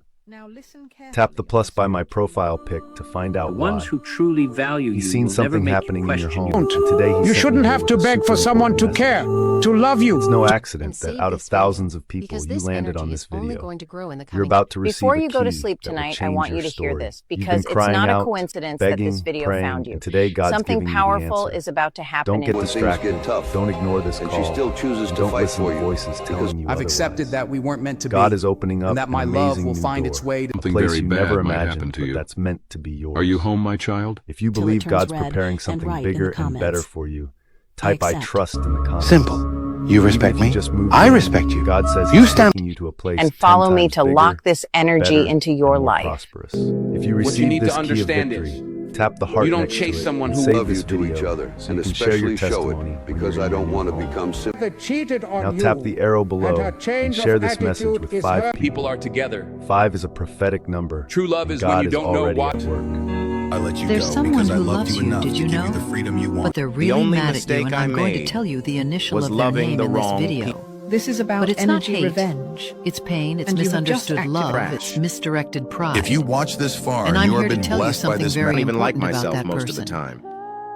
Tap the plus by my profile pic to find out why. Ones who truly value He's you seen will never something make happening you in your question home. And today he You sent shouldn't me have a to beg for super someone to important care, message. to love you. It's no accident that save out of this thousands of video, people, because you this landed on energy this is only video. going to grow in the You're coming about to receive Before a you go to key sleep that will tonight, I change want your you to hear story. this, You've because been it's crying not a out, coincidence begging, that this video praying, found you. and today God's Something giving you the powerful answer. is about to happen. Don't get When things distracted. get tough, Don't ignore this and call. she still chooses to Don't fight listen for to you. voices telling you I've otherwise. accepted that we weren't meant to be. God is opening up and that my an love amazing will new find door. its way to A Something place very you bad never might imagined, happen to but you. that's meant to be yours. Are you home, my child? If you Till it believe turns God's red preparing and something right in bigger the and better comments. for you, type I accept. trust in the comments. Simple. You respect me. I respect you. God says You he's stand taking you to a place and 10 follow me times to bigger, lock this energy better, into your and more life. prosperous. If you What receive you need this to key of understand victory, is, tap the heart you don't next chase to it, someone and who save love you this to video each other, so and you can share your especially show testimony it, when because you're I in don't your want to home. become simple. They cheated on Now you, tap the arrow below and her and change share of this message attitude with is 5 her- people. people are together. 5 is a prophetic number. True love and is when God you is don't know already what. at work. I let you There's go someone because I who loved loves you you, enough did to you give know? you the freedom you But want. they're really only mad at you, and mistake I I'm going to made tell you the initial was of their loving name the in this wrong video. This is about But it's not energy hate. revenge. It's pain, it's And you have just misunderstood acted love, rash. it's misdirected pride. If you watch this far And and I'm you here have to been tell you blessed by something this very I don't even like important about myself that most person. of the time.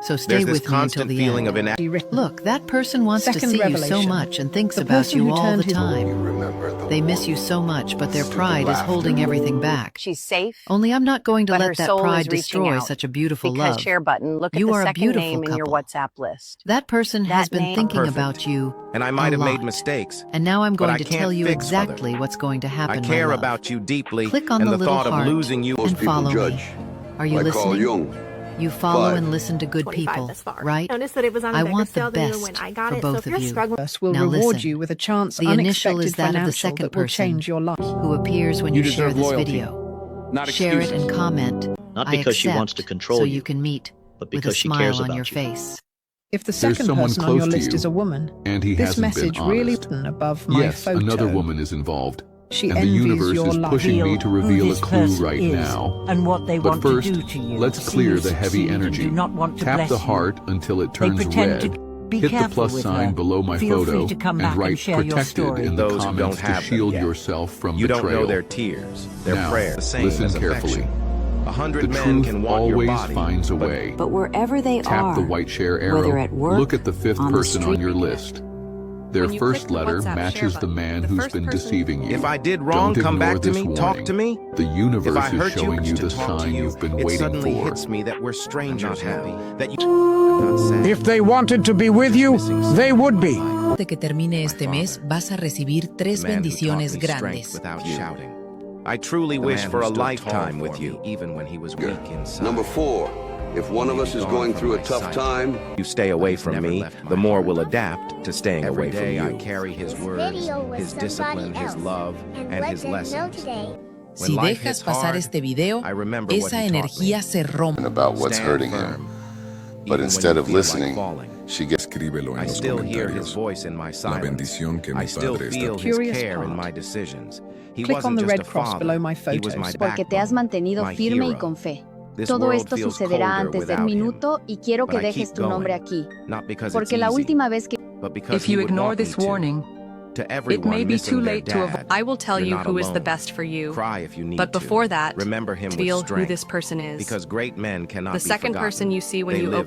So stay There's this with me until constant the feeling end. of Look, that person wants to Second see you so revelation. much and thinks The about person you who all the turned his- time. They miss you so much, but their pride is holding everything back. She's safe. Only I'm not going to but her let that soul pride is reaching destroy out. such a beautiful Because love. share button, look You at are the a second beautiful name in your couple. WhatsApp list. That person has That been name- thinking Perfect. about you And I might a have made lot. mistakes. And now I'm but going I to can't tell you fix exactly other. what's going to happen. I my care love. about you deeply, Click on and the the little thought heart of losing you. and follow judge. me. Are you Like Carl listening? Jung. You follow 5. and listen to good 25 people, thus far. right? Notice that it was on I a bigger want the scale than even when best I got for it. So both if you're of you. struggling, Will Now reward listen. you with a chance The initial unexpected is that of the financial second that will person change your life. who appears when You you share deserve this loyalty, video. not Share it excuses. and comment. Not I because she accept, wants to control so you, you can meet but with a because she smile cares on about your you. face. If the There's second someone person on close your to list you, is a woman, and he this hasn't message been really honest. written above my Yes, photo. another woman is involved. She And the envies universe your is life. pushing me to reveal who a this clue person right is now. and what they But want first, to do to you. let's See clear you the heavy succeed and energy. do not want to Tap bless the you. heart until it They turns pretend red. to be Hit the careful plus with sign her. below my Feel free photo to come and back write and share your protected story. in the Those who comments don't to have them shield yet. yourself from You don't betrayal. know their tears, their Now, prayers. The same listen as carefully. affection. 100 The men truth can want always your body, finds a way. But wherever they Tap are, the white share arrow. whether at work, Look at the 5th on the person on street- your list. Their When you first click the letter WhatsApp matches share the button, man the who's first been person- deceiving you. If I did wrong, Don't come ignore back to this me, warning. talk to me. The If universe I is hurt showing you to the talk to sign you, you've been it waiting suddenly for. hits me that we're strangers now. That you I'm not sad. If they wanted to be with you, they would be. De que termine este mes, vas a recibir 3 The man who bendiciones taught me strength grandes. without shouting. I truly The wish man for who a stood lifetime tall with for you, me, even when he was weak inside. Number 4, if one of us is going through a tough time, You stay away from me, the more we'll adapt to staying away from you. Every day I carry his words, his discipline, his love, and his lessons. Si dejas pasar este video, esa energía se rompe. About what's hurting him. But instead of listening, she gets Escríbelo en I los still hear his comentarios. voice in my La silence. bendición que mi I still padre feel está his Curious care in part. my decisions. He Click on wasn't the just red a cross father, below my he was my photos. Porque te has backbone, mantenido my firme y hero. con fe. This Todo world esto feels sucederá colder antes del without him. minuto y quiero que But I dejes keep tu nombre going. aquí. Not because Porque it's la easy, última vez que but because If he you would ignore want me this to. warning, To everyone it may be missing too their late to dad, avoid. I will tell you're you not who is the alone. best for you. Cry if you need But to. before that, Remember him feel with who strength. this person is. Because great men cannot The be second forgotten. person you see when They you live open